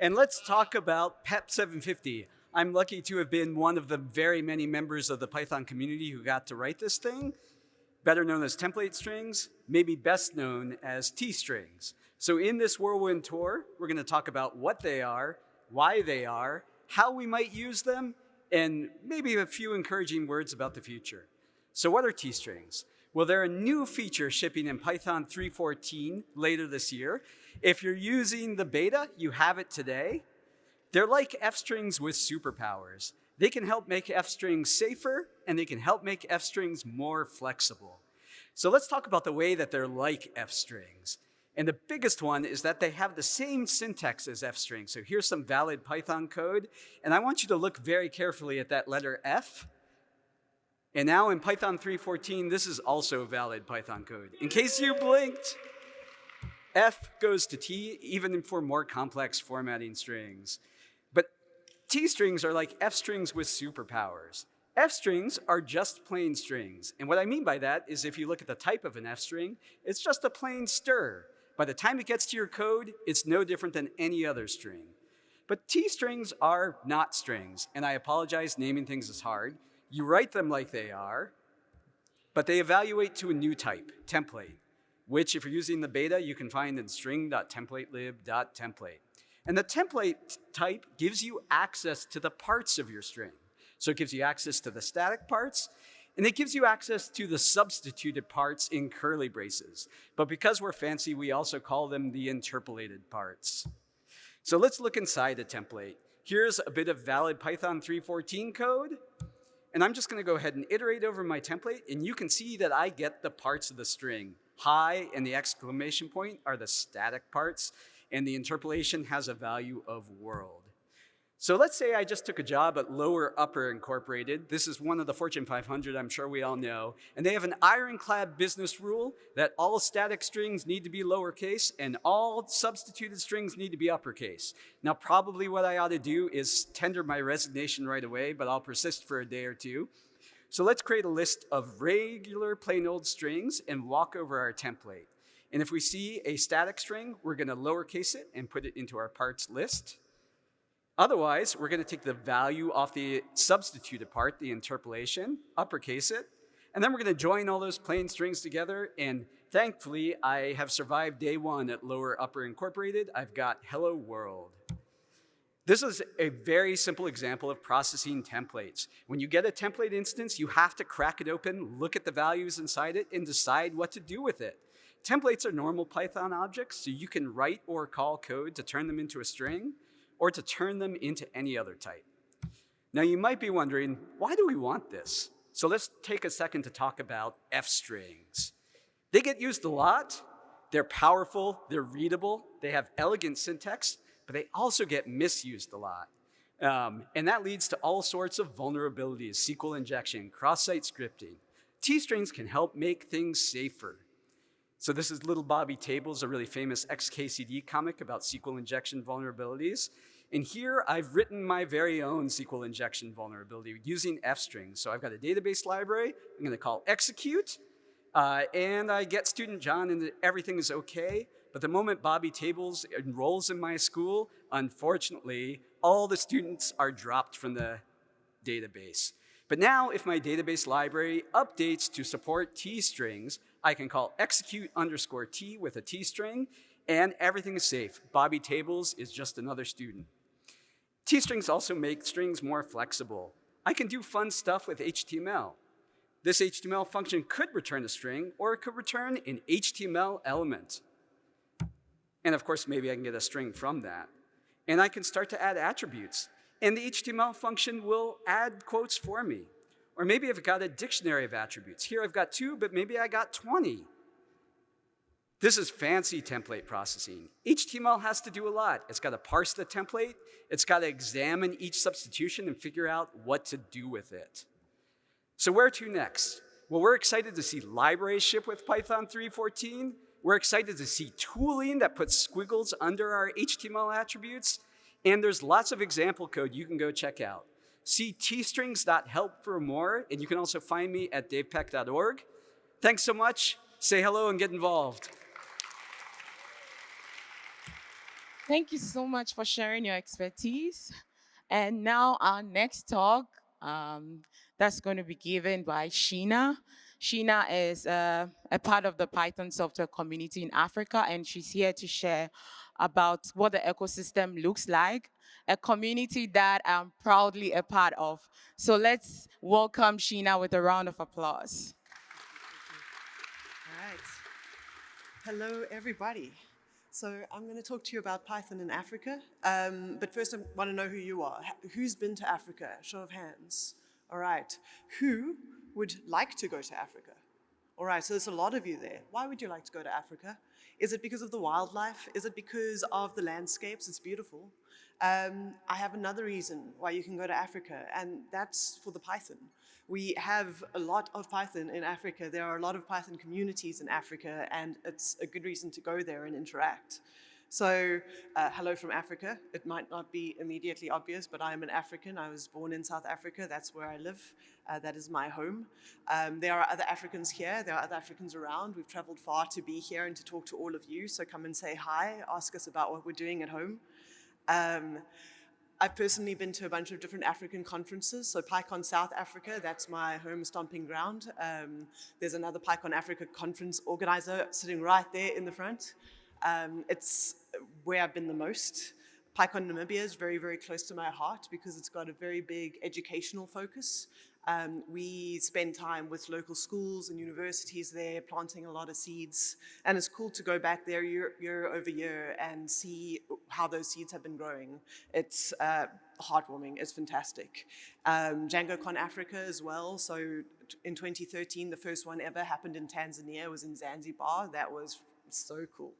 And let's talk about PEP 750. I'm lucky to have been one of the very many members of the Python community who got to write this thing, better known as template strings, maybe best known as T-strings. So in this whirlwind tour, we're going to talk about what they are, why they are, how we might use them, and maybe a few encouraging words about the future. So what are T-strings? Well, they're a new feature shipping in Python 3.14 later this year. If you're using the beta, you have it today. They're like f-strings with superpowers. They can help make f-strings safer, and they can help make f-strings more flexible. So let's talk about the way that they're like f-strings. And the biggest one is that they have the same syntax as f-strings. So here's some valid Python code, and I want you to look very carefully at that letter F. And now in Python 3.14, this is also valid Python code. In case you blinked, F goes to T, even for more complex formatting strings. But T strings are like F strings with superpowers. F strings are just plain strings. And what I mean by that is if you look at the type of an F string, it's just a plain stir. By the time it gets to your code, it's no different than any other string. But T strings are not strings, and I apologize, naming things is hard. You write them like they are, but they evaluate to a new type, template, which if you're using the beta, you can find in string.templatelib.template. And the template type gives you access to the parts of your string. So it gives you access to the static parts, and it gives you access to the substituted parts in curly braces. But because we're fancy, we also call them the interpolated parts. So let's look inside a template. Here's a bit of valid Python 3.14 code. And I'm just going to go ahead and iterate over my template, and you can see that I get the parts of the string. Hi and the exclamation point are the static parts, and the interpolation has a value of world. So let's say I just took a job at Lower Upper Incorporated. This is one of the Fortune 500, I'm sure we all know. And they have an ironclad business rule that all static strings need to be lowercase and all substituted strings need to be uppercase. Now, probably what I ought to do is tender my resignation right away, but I'll persist for a day or two. So let's create a list of regular plain old strings and walk over our template. And if we see a static string, we're going to lowercase it and put it into our parts list. Otherwise, we're going to take the value off the substituted part, the interpolation, uppercase it, and then we're going to join all those plain strings together. And thankfully, I have survived day one at Lower Upper Incorporated. I've got hello world. This is a very simple example of processing templates. When you get a template instance, you have to crack it open, look at the values inside it, and decide what to do with it. Templates are normal Python objects, so you can write or call code to turn them into a string, or to turn them into any other type. Now you might be wondering, why do we want this? So let's take a second to talk about F strings. They get used a lot, they're powerful, they're readable, they have elegant syntax, but they also get misused a lot. And that leads to all sorts of vulnerabilities, SQL injection, cross-site scripting. T-strings can help make things safer. So this is Little Bobby Tables, a really famous XKCD comic about SQL injection vulnerabilities. And here I've written my very own SQL injection vulnerability using F strings. So I've got a database library I'm going to call execute, and I get student John and everything is okay. But the moment Bobby Tables enrolls in my school, unfortunately, all the students are dropped from the database. But now if my database library updates to support T strings, I can call execute_T with a T string, and everything is safe. Bobby Tables is just another student. T strings also make strings more flexible. I can do fun stuff with HTML. This HTML function could return a string, or it could return an HTML element. And of course, maybe I can get a string from that. And I can start to add attributes. And the HTML function will add quotes for me. Or maybe I've got a dictionary of attributes. Here I've got 2, but maybe I got 20. This is fancy template processing. HTML has to do a lot. It's got to parse the template. It's got to examine each substitution and figure out what to do with it. So where to next? Well, we're excited to see libraries ship with Python 3.14. We're excited to see tooling that puts squiggles under our HTML attributes. And there's lots of example code you can go check out. See tstrings.help for more, and you can also find me at davepeck.org. Thanks so much. Say hello and get involved. Thank you so much for sharing your expertise. And now our next talk, that's going to be given by Sheena. Sheena is a part of the Python software community in Africa, and she's here to share about what the ecosystem looks like, a community that I'm proudly a part of. So let's welcome Sheena with a round of applause. All right. Hello, everybody. So I'm going to talk to you about Python in Africa. But first, I want to know who you are. Who's been to Africa? Show of hands. All right. Who would like to go to Africa? All right, so there's a lot of you there. Why would you like to go to Africa? Is it because of the wildlife? Is it because of the landscapes? It's beautiful. I have another reason why you can go to Africa, and that's for the Python. We have a lot of Python in Africa. There are a lot of Python communities in Africa, and it's a good reason to go there and interact. So, hello from Africa. It might not be immediately obvious, but I am an African. I was born in South Africa. That's where I live. That is my home. There are other Africans here. There are other Africans around. We've traveled far to be here and to talk to all of you. So come and say hi. Ask us about what we're doing at home. I've personally been to a bunch of different African conferences. So PyCon South Africa, that's my home stomping ground. There's another PyCon Africa conference organizer sitting right there in the front. It's where I've been the most. PyCon Namibia is very, very close to my heart because it's got a very big educational focus. We spend time with local schools and universities there, planting a lot of seeds. And it's cool to go back there year over year and see how those seeds have been growing. It's heartwarming, it's fantastic. DjangoCon Africa as well. So in 2013, the first one ever happened in Tanzania, was in Zanzibar. That was so cool.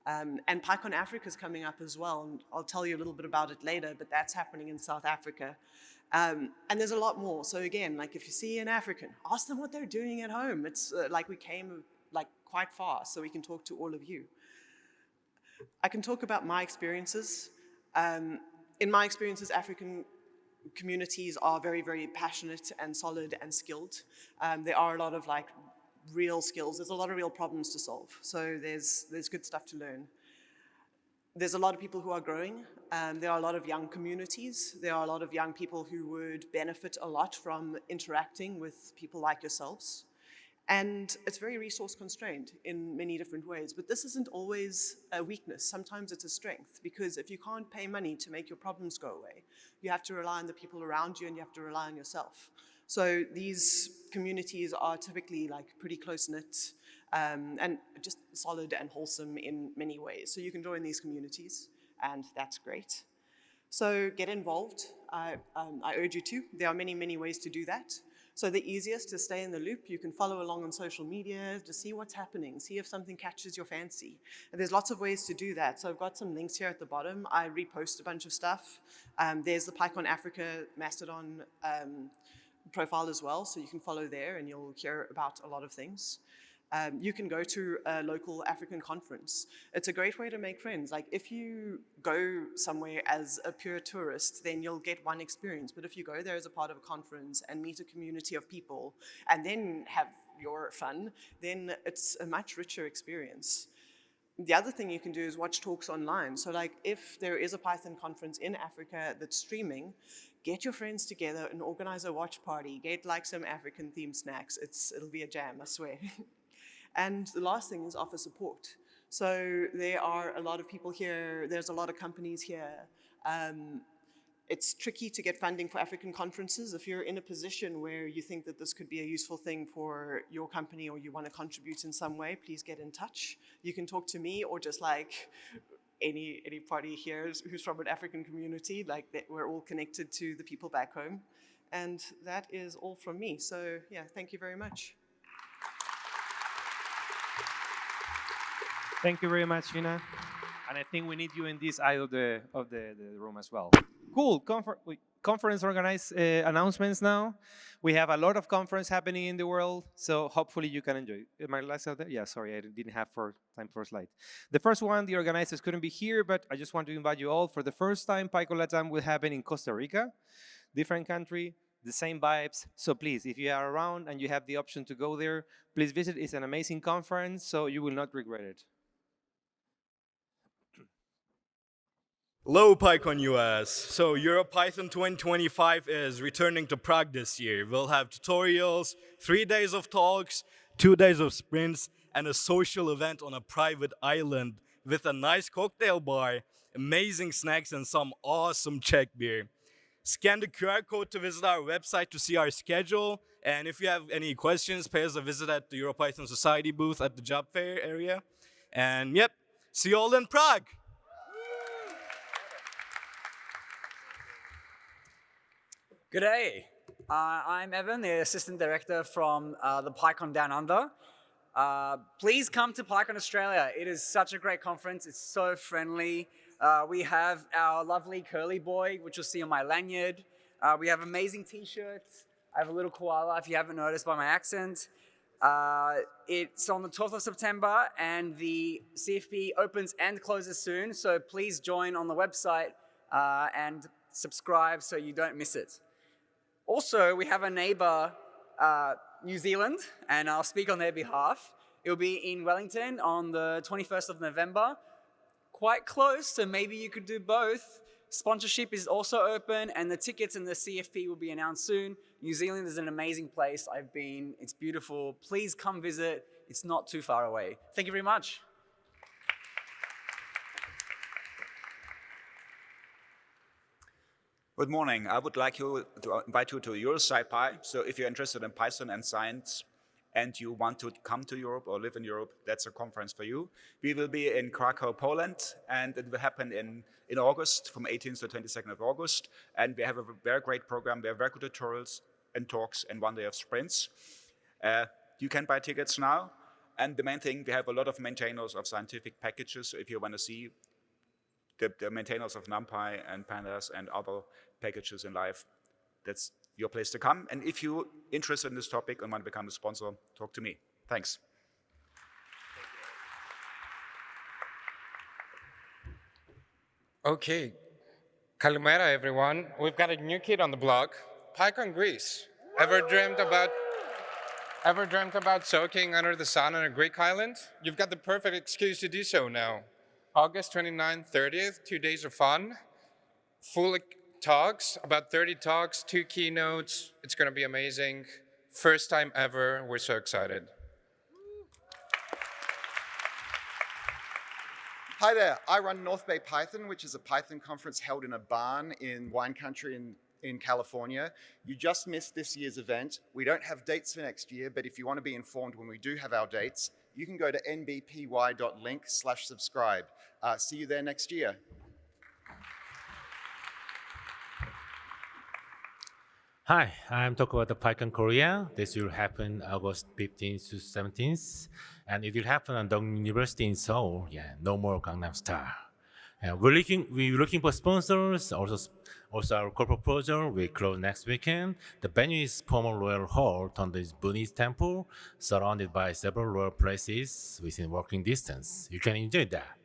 And PyCon Africa is coming up as well, and I'll tell you a little bit about it later, but that's happening in South Africa. And there's a lot more. So again, like if you see an African, ask them what they're doing at home. It's like we came like quite far, so we can talk to all of you. I can talk about my experiences. In my experiences, African communities are very, very passionate and solid and skilled. There are a lot of like real skills. There's a lot of real problems to solve. So there's good stuff to learn. There's a lot of people who are growing. There are a lot of young communities. There are a lot of young people who would benefit a lot from interacting with people like yourselves. And it's very resource constrained in many different ways. But this isn't always a weakness. Sometimes it's a strength, because if you can't pay money to make your problems go away, you have to rely on the people around you and you have to rely on yourself. So these communities are typically like pretty close-knit and just solid and wholesome in many ways. So you can join these communities, and that's great. So get involved. I urge you to. There are many, many ways to do that. So the easiest is stay in the loop. You can follow along on social media to see what's happening, see if something catches your fancy. And there's lots of ways to do that. So I've got some links here at the bottom. I repost a bunch of stuff. There's the PyCon Africa Mastodon profile as well, so you can follow there and you'll hear about a lot of things. You can go to a local African conference. It's a great way to make friends. Like if you go somewhere as a pure tourist, then you'll get one experience. But if you go there as a part of a conference and meet a community of people and then have your fun, then it's a much richer experience. The other thing you can do is watch talks online. So like if there is a Python conference in Africa that's streaming, get your friends together and organize a watch party. Get like some African themed snacks. It'll be a jam, I swear. And the last thing is offer support. So there are a lot of people here. There's a lot of companies here. It's tricky to get funding for African conferences. If you're in a position where you think that this could be a useful thing for your company or you want to contribute in some way, please get in touch. You can talk to me or just like any party here who's from an African community. Like we're all connected to the people back home. And that is all from me. So yeah, thank you very much. Thank you very much, Sheena. And I think we need you in this eye of the room as well. Cool. Conference organized announcements now. We have a lot of conference happening in the world, so hopefully you can enjoy. Am I last out there? Yeah, sorry, I didn't have time for a slide. The first one, the organizers couldn't be here, but I just want to invite you all. For the first time, PyCon Latam will happen in Costa Rica. Different country, the same vibes. So please, if you are around and you have the option to go there, please visit. It's an amazing conference, so you will not regret it. Hello, PyCon US. So EuroPython 2025 is returning to Prague this year. We'll have tutorials, 3 days of talks, 2 days of sprints, and a social event on a private island with a nice cocktail bar, amazing snacks, and some awesome Czech beer. Scan the QR code to visit our website to see our schedule. And if you have any questions, pay us a visit at the EuroPython Society booth at the job fair area. And yep, see you all in Prague. Good day. I'm Evan, the Assistant Director from the PyCon Down Under. Please come to PyCon Australia. It is such a great conference. It's so friendly. We have our lovely curly boy, which you'll see on my lanyard. We have amazing t-shirts. I have a little koala, if you haven't noticed by my accent. It's on the 12th of September, and the CFP opens and closes soon, so please join on the website and subscribe so you don't miss it. Also, we have a neighbor, New Zealand, and I'll speak on their behalf. It will be in Wellington on the 21st of November. Quite close, so maybe you could do both. Sponsorship is also open, and the tickets and the CFP will be announced soon. New Zealand is an amazing place. I've been. It's beautiful. Please come visit. It's not too far away. Thank you very much. Good morning. I would like to invite you to EuroSci-Pi. So if you're interested in Python and science and you want to come to Europe or live in Europe, that's a conference for you. We will be in Krakow, Poland, and it will happen in August, from 18th to 22nd of August. And we have a very great program. We have very good tutorials and talks and 1 day of sprints. You can buy tickets now. And the main thing, we have a lot of maintainers of scientific packages. So if you want to see the maintainers of NumPy and Pandas and other packages in live, that's your place to come. And if you're interested in this topic and want to become a sponsor, talk to me. Thanks. Okay. Kalimera, everyone. We've got a new kid on the block, PyCon Greece. Ever dreamt about soaking under the sun on a Greek island? You've got the perfect excuse to do so now. August 29th, 30th, 2 days of fun. Full talks, about 30 talks, 2 keynotes. It's going to be amazing. First time ever. We're so excited. Hi there. I run North Bay Python, which is a Python conference held in a barn in wine country in California. You just missed this year's event. We don't have dates for next year, but if you want to be informed when we do have our dates, you can go to nbpy.link/subscribe. See you there next year. Hi, I'm talking about the PyCon Korea. This will happen August 15th to 17th, and it will happen at Dong University in Seoul. Yeah, no more Gangnam Style. We're looking for sponsors. Also our corporate project will close next weekend. The venue is former royal hall turned into Buddhist temple, surrounded by several royal places within walking distance. You can enjoy that.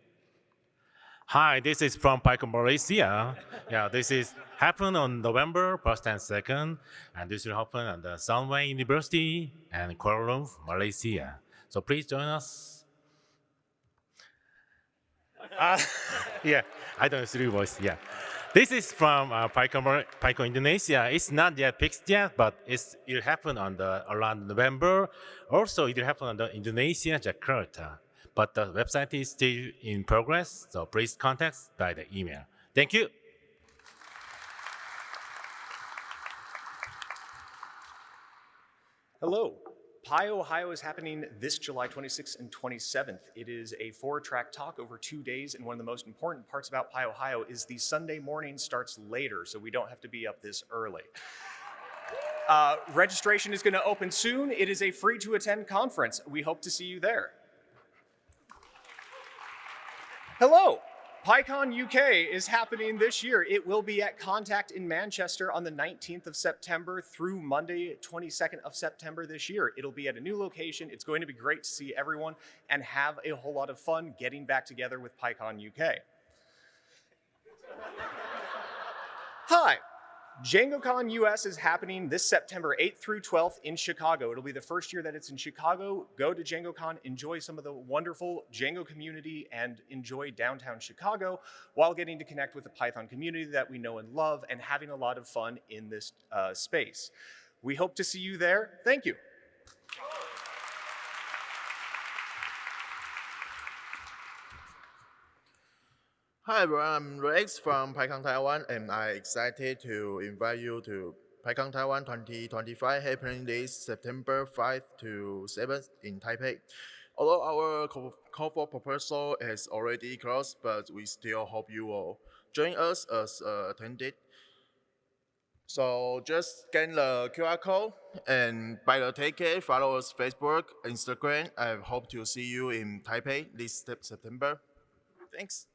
Hi, this is from PyCon Malaysia. Yeah, this is happen on November 1st and 2nd, and this will happen at the Sunway University and Kuala Lumpur, Malaysia. So please join us. Yeah, I don't know three voice. Yeah, this is from PyCon Indonesia. It's not yet fixed yet, but it'll happen around November. Also, it will happen on the Indonesia, Jakarta. But the website is still in progress, so please contact by the email. Thank you. Hello. PyOhio is happening this July 26th and 27th. It is a 4-track talk over 2 days, and one of the most important parts about PyOhio is the Sunday morning starts later, so we don't have to be up this early. Registration is going to open soon. It is a free-to-attend conference. We hope to see you there. Hello. PyCon UK is happening this year. It will be at Contact in Manchester on the 19th of September through Monday, 22nd of September this year. It'll be at a new location. It's going to be great to see everyone and have a whole lot of fun getting back together with PyCon UK. Hi. DjangoCon US is happening this September 8th through 12th in Chicago. It'll be the first year that it's in Chicago. Go to DjangoCon, enjoy some of the wonderful Django community, and enjoy downtown Chicago while getting to connect with the Python community that we know and love and having a lot of fun in this space. We hope to see you there. Thank you. Hi everyone, I'm Rex from PyCon Taiwan, and I'm excited to invite you to PyCon Taiwan 2025 happening this September 5th to 7th in Taipei. Although our call for proposal has already closed, but we still hope you will join us as attended. So just scan the QR code and buy the ticket, follow us Facebook, Instagram. I hope to see you in Taipei this September. Thanks.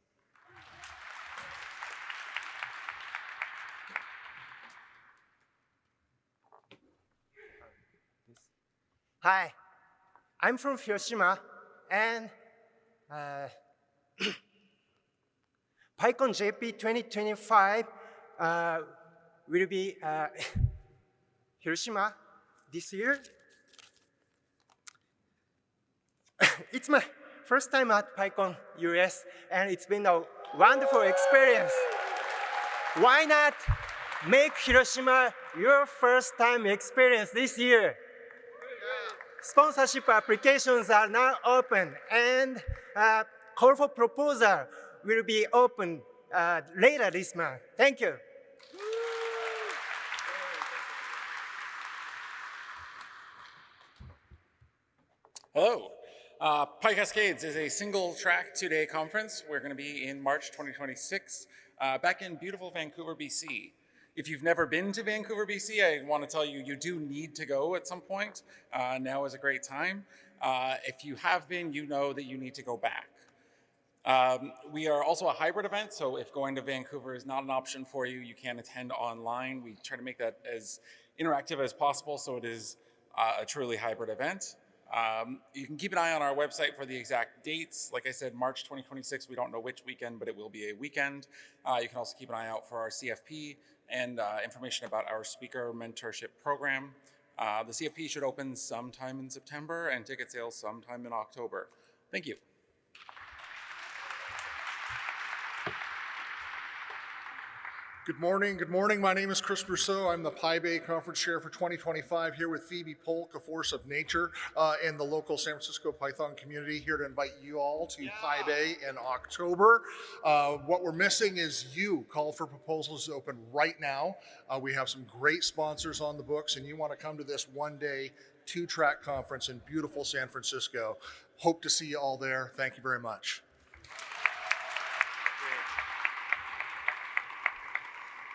Hi, I'm from Hiroshima, and PyCon JP 2025 will be Hiroshima this year. It's my first time at PyCon US, and it's been a wonderful experience. Why not make Hiroshima your first time experience this year? Sponsorship applications are now open, and call for proposal will be open later this month. Thank you. Hello. PyCascades is a single-track two-day conference. We're going to be in March 2026, back in beautiful Vancouver, BC. If you've never been to Vancouver, BC, I want to tell you, you do need to go at some point. Now is a great time. If you have been, you know that you need to go back. We are also a hybrid event, so if going to Vancouver is not an option for you, you can attend online. We try to make that as interactive as possible, so it is a truly hybrid event. You can keep an eye on our website for the exact dates. Like I said, March 2026, we don't know which weekend, but it will be a weekend. You can also keep an eye out for our CFP and information about our speaker mentorship program. The CFP should open sometime in September and ticket sales sometime in October. Thank you. Good morning. Good morning. My name is Chris Brousseau. I'm the PyBay Conference Chair for 2025 here with Phoebe Polk, a force of nature, and the local San Francisco Python community, here to invite you all to PyBay in October. What we're missing is you. Call for proposals is open right now. We have some great sponsors on the books, and you want to come to this one-day, two-track conference in beautiful San Francisco. Hope to see you all there. Thank you very much.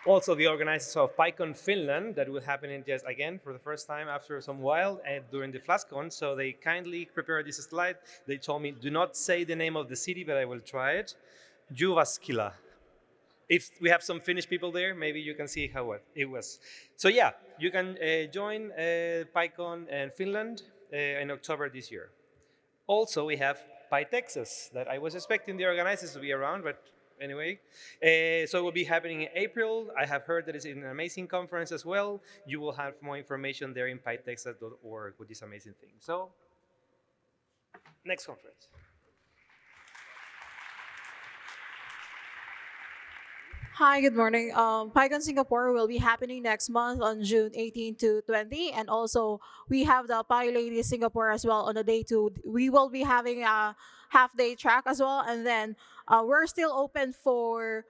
Also, the organizers of PyCon Finland, that will happen in just again for the first time after some while during the FlashCon. So they kindly prepared this slide. They told me, do not say the name of the city, but I will try it. Jyväskylä. If we have some Finnish people there, maybe you can see how it was. So yeah, you can join PyCon in Finland in October this year. Also, we have PyTexas that I was expecting the organizers to be around, but anyway, so it will be happening in April. I have heard that it's an amazing conference as well. You will have more information there in pytexas.org with this amazing thing. So, next conference. Hi, good morning. PyCon Singapore will be happening next month on June 18 to 20. And also, we have the PyLady Singapore as well on the day 2. We will be having a half-day track as well. And then we're still open for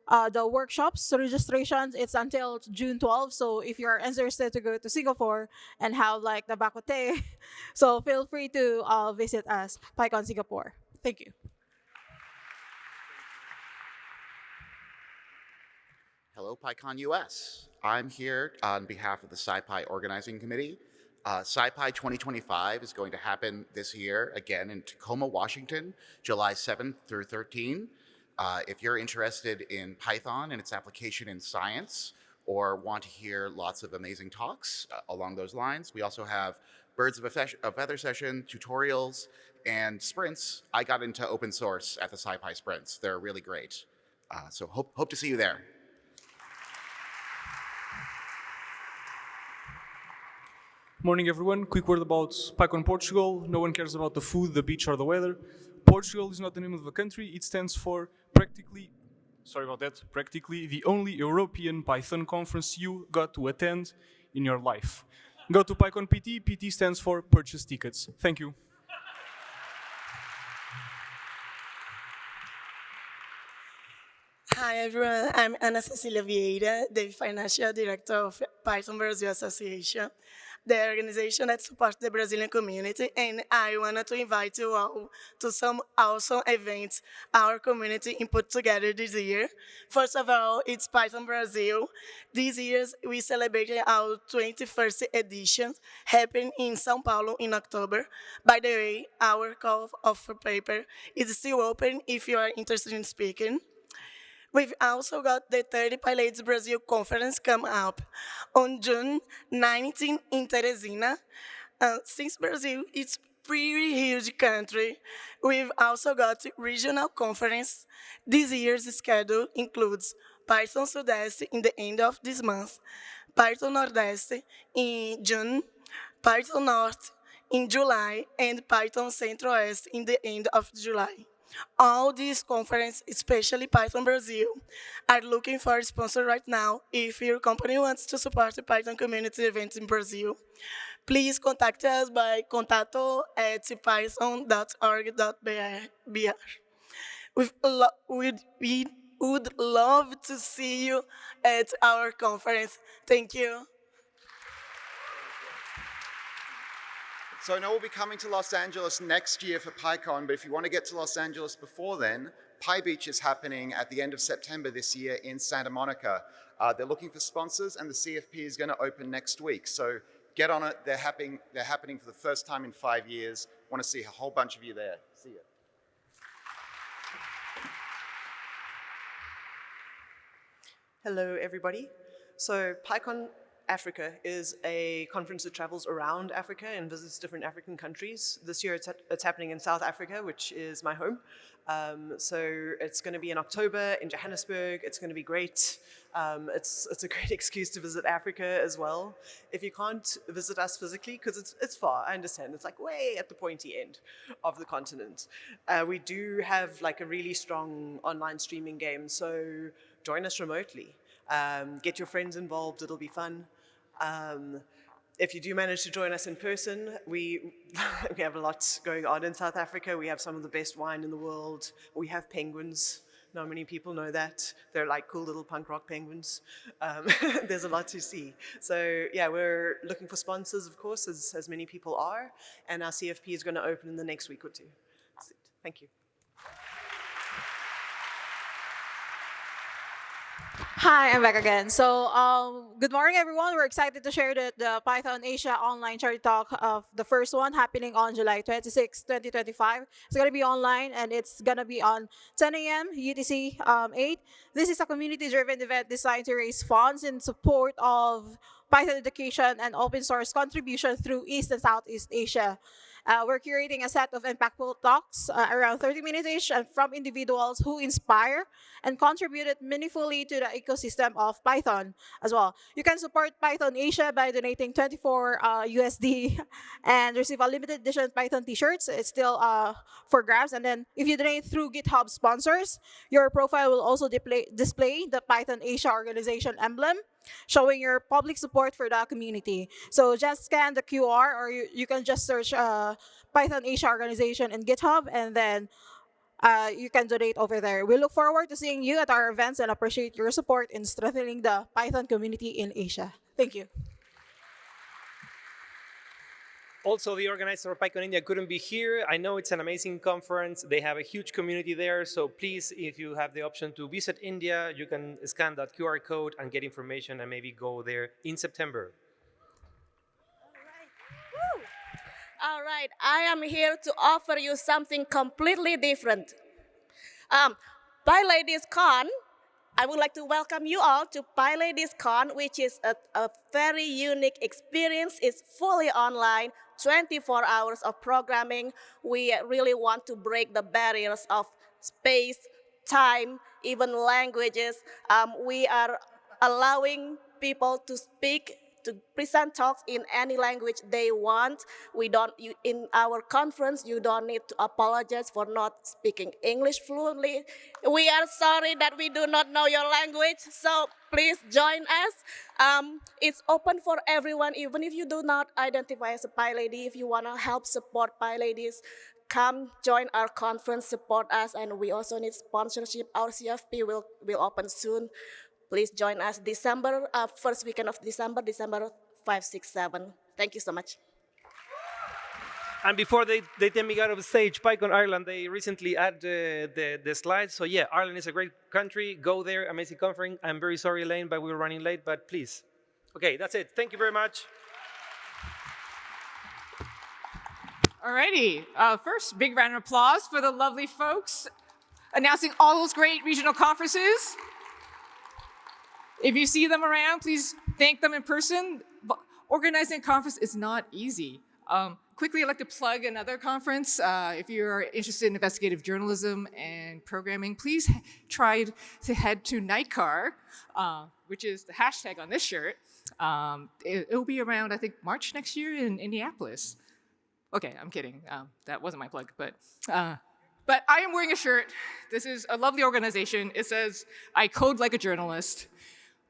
the workshops, registrations. It's until June 12. So if you're interested to go to Singapore and have like the bakote, so feel free to visit us, PyCon Singapore. Thank you. Hello, PyCon US. I'm here on behalf of the SciPy Organizing Committee. SciPy 2025 is going to happen this year again in Tacoma, Washington, July 7th through 13th. If you're interested in Python and its application in science, or want to hear lots of amazing talks along those lines, we also have Birds of a Feather session, tutorials, and sprints. I got into open source at the SciPy sprints. They're really great. So hope to see you there. Morning, everyone. Quick word about PyCon Portugal. No one cares about the food, the beach, or the weather. Portugal is not the name of the country. It stands for practically the only European Python conference you got to attend in your life. Go to PyCon PT. PT stands for purchase tickets. Thank you. Hi everyone, I'm Ana Cecilia Vieira, the Financial Director of Python Brazil Association, the organization that supports the Brazilian community, and I wanted to invite you all to some awesome events our community put together this year. First of all, it's Python Brazil. This year we celebrated our 21st edition, happening in São Paulo in October. By the way, our call for paper is still open if you are interested in speaking. We've also got the 30 PyLadies Brazil conference come up on June 19 in Teresina. Since Brazil is pretty huge country. We've also got regional conference. This year's schedule includes Python Sudeste in the end of this month, Python Nordeste in June, Python North in July, and Python Centro-Oeste in the end of July. All these conferences, especially Python Brazil, are looking for a sponsor right now. If your company wants to support the Python community events in Brazil, please contact us by contato@python.org.br. We would love to see you at our conference. Thank you. So I know we'll be coming to Los Angeles next year for PyCon, but if you want to get to Los Angeles before then, PyBeach is happening at the end of September this year in Santa Monica. They're looking for sponsors, and the CFP is going to open next week. So get on it. They're happening for the first time in 5 years. Want to see a whole bunch of you there. See you. Hello, everybody. So PyCon Africa is a conference that travels around Africa and visits different African countries. This year it's happening in South Africa, which is my home. So it's going to be in October in Johannesburg. It's going to be great. It's a great excuse to visit Africa as well. If you can't visit us physically, because it's far, I understand. It's like way at the pointy end of the continent. We do have like a really strong online streaming game, so join us remotely. Get your friends involved, it'll be fun. If you do manage to join us in person, we have a lot going on in South Africa. We have some of the best wine in the world. We have penguins. Not many people know that. They're like cool little punk rock penguins. There's a lot to see. So yeah, we're looking for sponsors, of course, as many people are. And our CFP is going to open in the next week or two. That's it. Thank you. Hi, I'm back again. So, good morning, everyone. We're excited to share the Python Asia online charity talk of the first one happening on July 26, 2025. It's going to be online, and it's going to be on 10 a.m. UTC 8. This is a community-driven event designed to raise funds in support of Python education and open source contribution through East and Southeast Asia. We're curating a set of impactful talks, around 30 minutes each, and from individuals who inspire and contributed meaningfully to the ecosystem of Python as well. You can support Python Asia by donating 24 USD and receive a limited edition Python t-shirts. It's still for grabs. And then if you donate through GitHub sponsors, your profile will also display the Python Asia organization emblem, showing your public support for the community. So just scan the QR, or you can just search Python Asia organization in GitHub, and then you can donate over there. We look forward to seeing you at our events and appreciate your support in strengthening the Python community in Asia. Thank you. Also, the organizer of PyCon India couldn't be here. I know it's an amazing conference. They have a huge community there. So please, if you have the option to visit India, you can scan that QR code and get information and maybe go there in September. All right, I am here to offer you something completely different. PyLadies Con, I would like to welcome you all to PyLadies Con, which is a very unique experience. It's fully online, 24 hours of programming. We really want to break the barriers of space, time, even languages. We are allowing people to speak, to present talks in any language they want. In our conference, you don't need to apologize for not speaking English fluently. We are sorry that we do not know your language, so please join us. It's open for everyone, even if you do not identify as a PyLady. If you want to help support PyLadies, come join our conference, support us, and we also need sponsorship. Our CFP will open soon. Please join us December, first weekend of December 5, 6, 7. Thank you so much. And before they take me out of the stage, PyCon Ireland, they recently added the slides. So yeah, Ireland is a great country. Go there, amazing conference. I'm very sorry, Elaine, but we were running late, but please. Okay, that's it. Thank you very much. Alrighty, first, big round of applause for the lovely folks announcing all those great regional conferences. If you see them around, please thank them in person. Organizing a conference is not easy. Quickly, I'd like to plug another conference. If you're interested in investigative journalism and programming, please try to head to Nightcar, which is the hashtag on this shirt. It'll be around, I think, March next year in Indianapolis. Okay, I'm kidding. That wasn't my plug, but I am wearing a shirt. This is a lovely organization. It says, "I code like a journalist."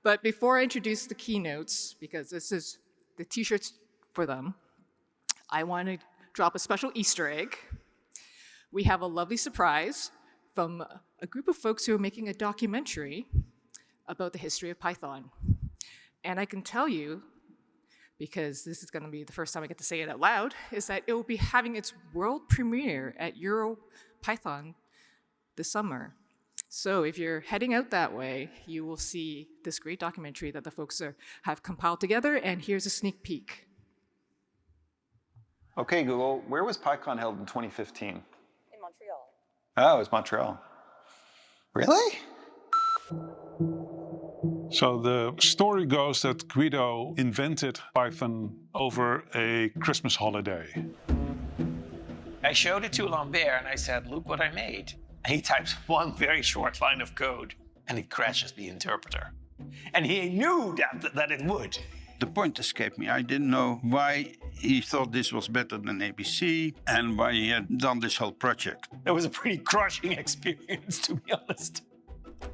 But before I introduce the keynotes, because this is the t-shirts for them, I want to drop a special Easter egg. We have a lovely surprise from a group of folks who are making a documentary about the history of Python. And I can tell you, because this is going to be the first time I get to say it out loud, is that it will be having its world premiere at EuroPython this summer. So if you're heading out that way, you will see this great documentary that the folks have compiled together, and here's a sneak peek. Okay, Google, where was PyCon held in 2015? In Montreal. Oh, it was Montreal. Really? So the story goes that Guido invented Python over a Christmas holiday. I showed it to Lambert and I said, look what I made. And he types one very short line of code and it crashes the interpreter. And he knew that it would. The point escaped me. I didn't know why he thought this was better than ABC and why he had done this whole project. It was a pretty crushing experience, to be honest.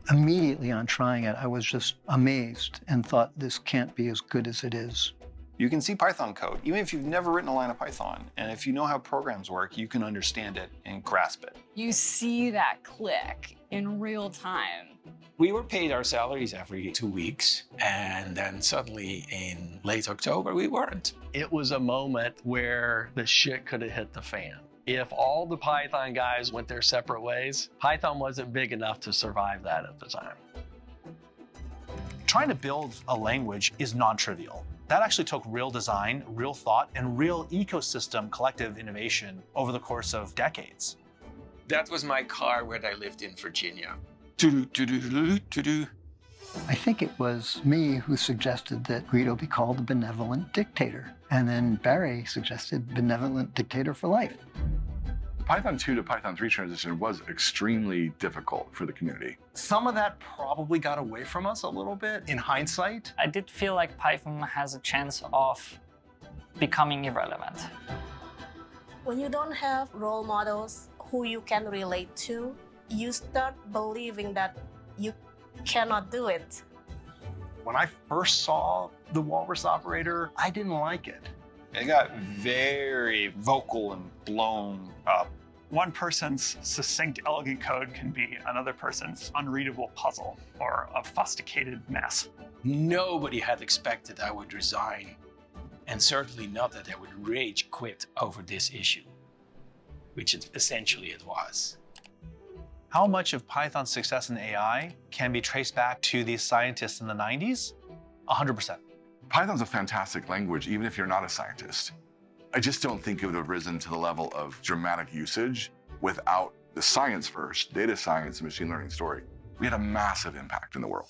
Immediately on trying it, I was just amazed and thought this can't be as good as it is. You can see Python code, even if you've never written a line of Python. And if you know how programs work, you can understand it and grasp it. You see that click in real time. We were paid our salaries every 2 weeks, and then suddenly in late October, we weren't. It was a moment where the shit could have hit the fan. If all the Python guys went their separate ways, Python wasn't big enough to survive that at the time. Trying to build a language is non-trivial. That actually took real design, real thought, and real ecosystem collective innovation over the course of decades. That was my car when I lived in Virginia. I think it was me who suggested that Guido be called a benevolent dictator. And then Barry suggested benevolent dictator for life. The Python 2 to Python 3 transition was extremely difficult for the community. Some of that probably got away from us a little bit in hindsight. I did feel like Python has a chance of becoming irrelevant. When you don't have role models who you can relate to, you start believing that you cannot do it. When I first saw the walrus operator, I didn't like it. It got very vocal and blown up. One person's succinct, elegant code can be another person's unreadable puzzle or a fustigated mess. Nobody had expected I would resign, and certainly not that I would rage quit over this issue, which essentially it was. How much of Python's success in AI can be traced back to these scientists in the 90s? 100%. Python's a fantastic language, even if you're not a scientist. I just don't think it would have risen to the level of dramatic usage without the science first, data science and machine learning story. We had a massive impact in the world.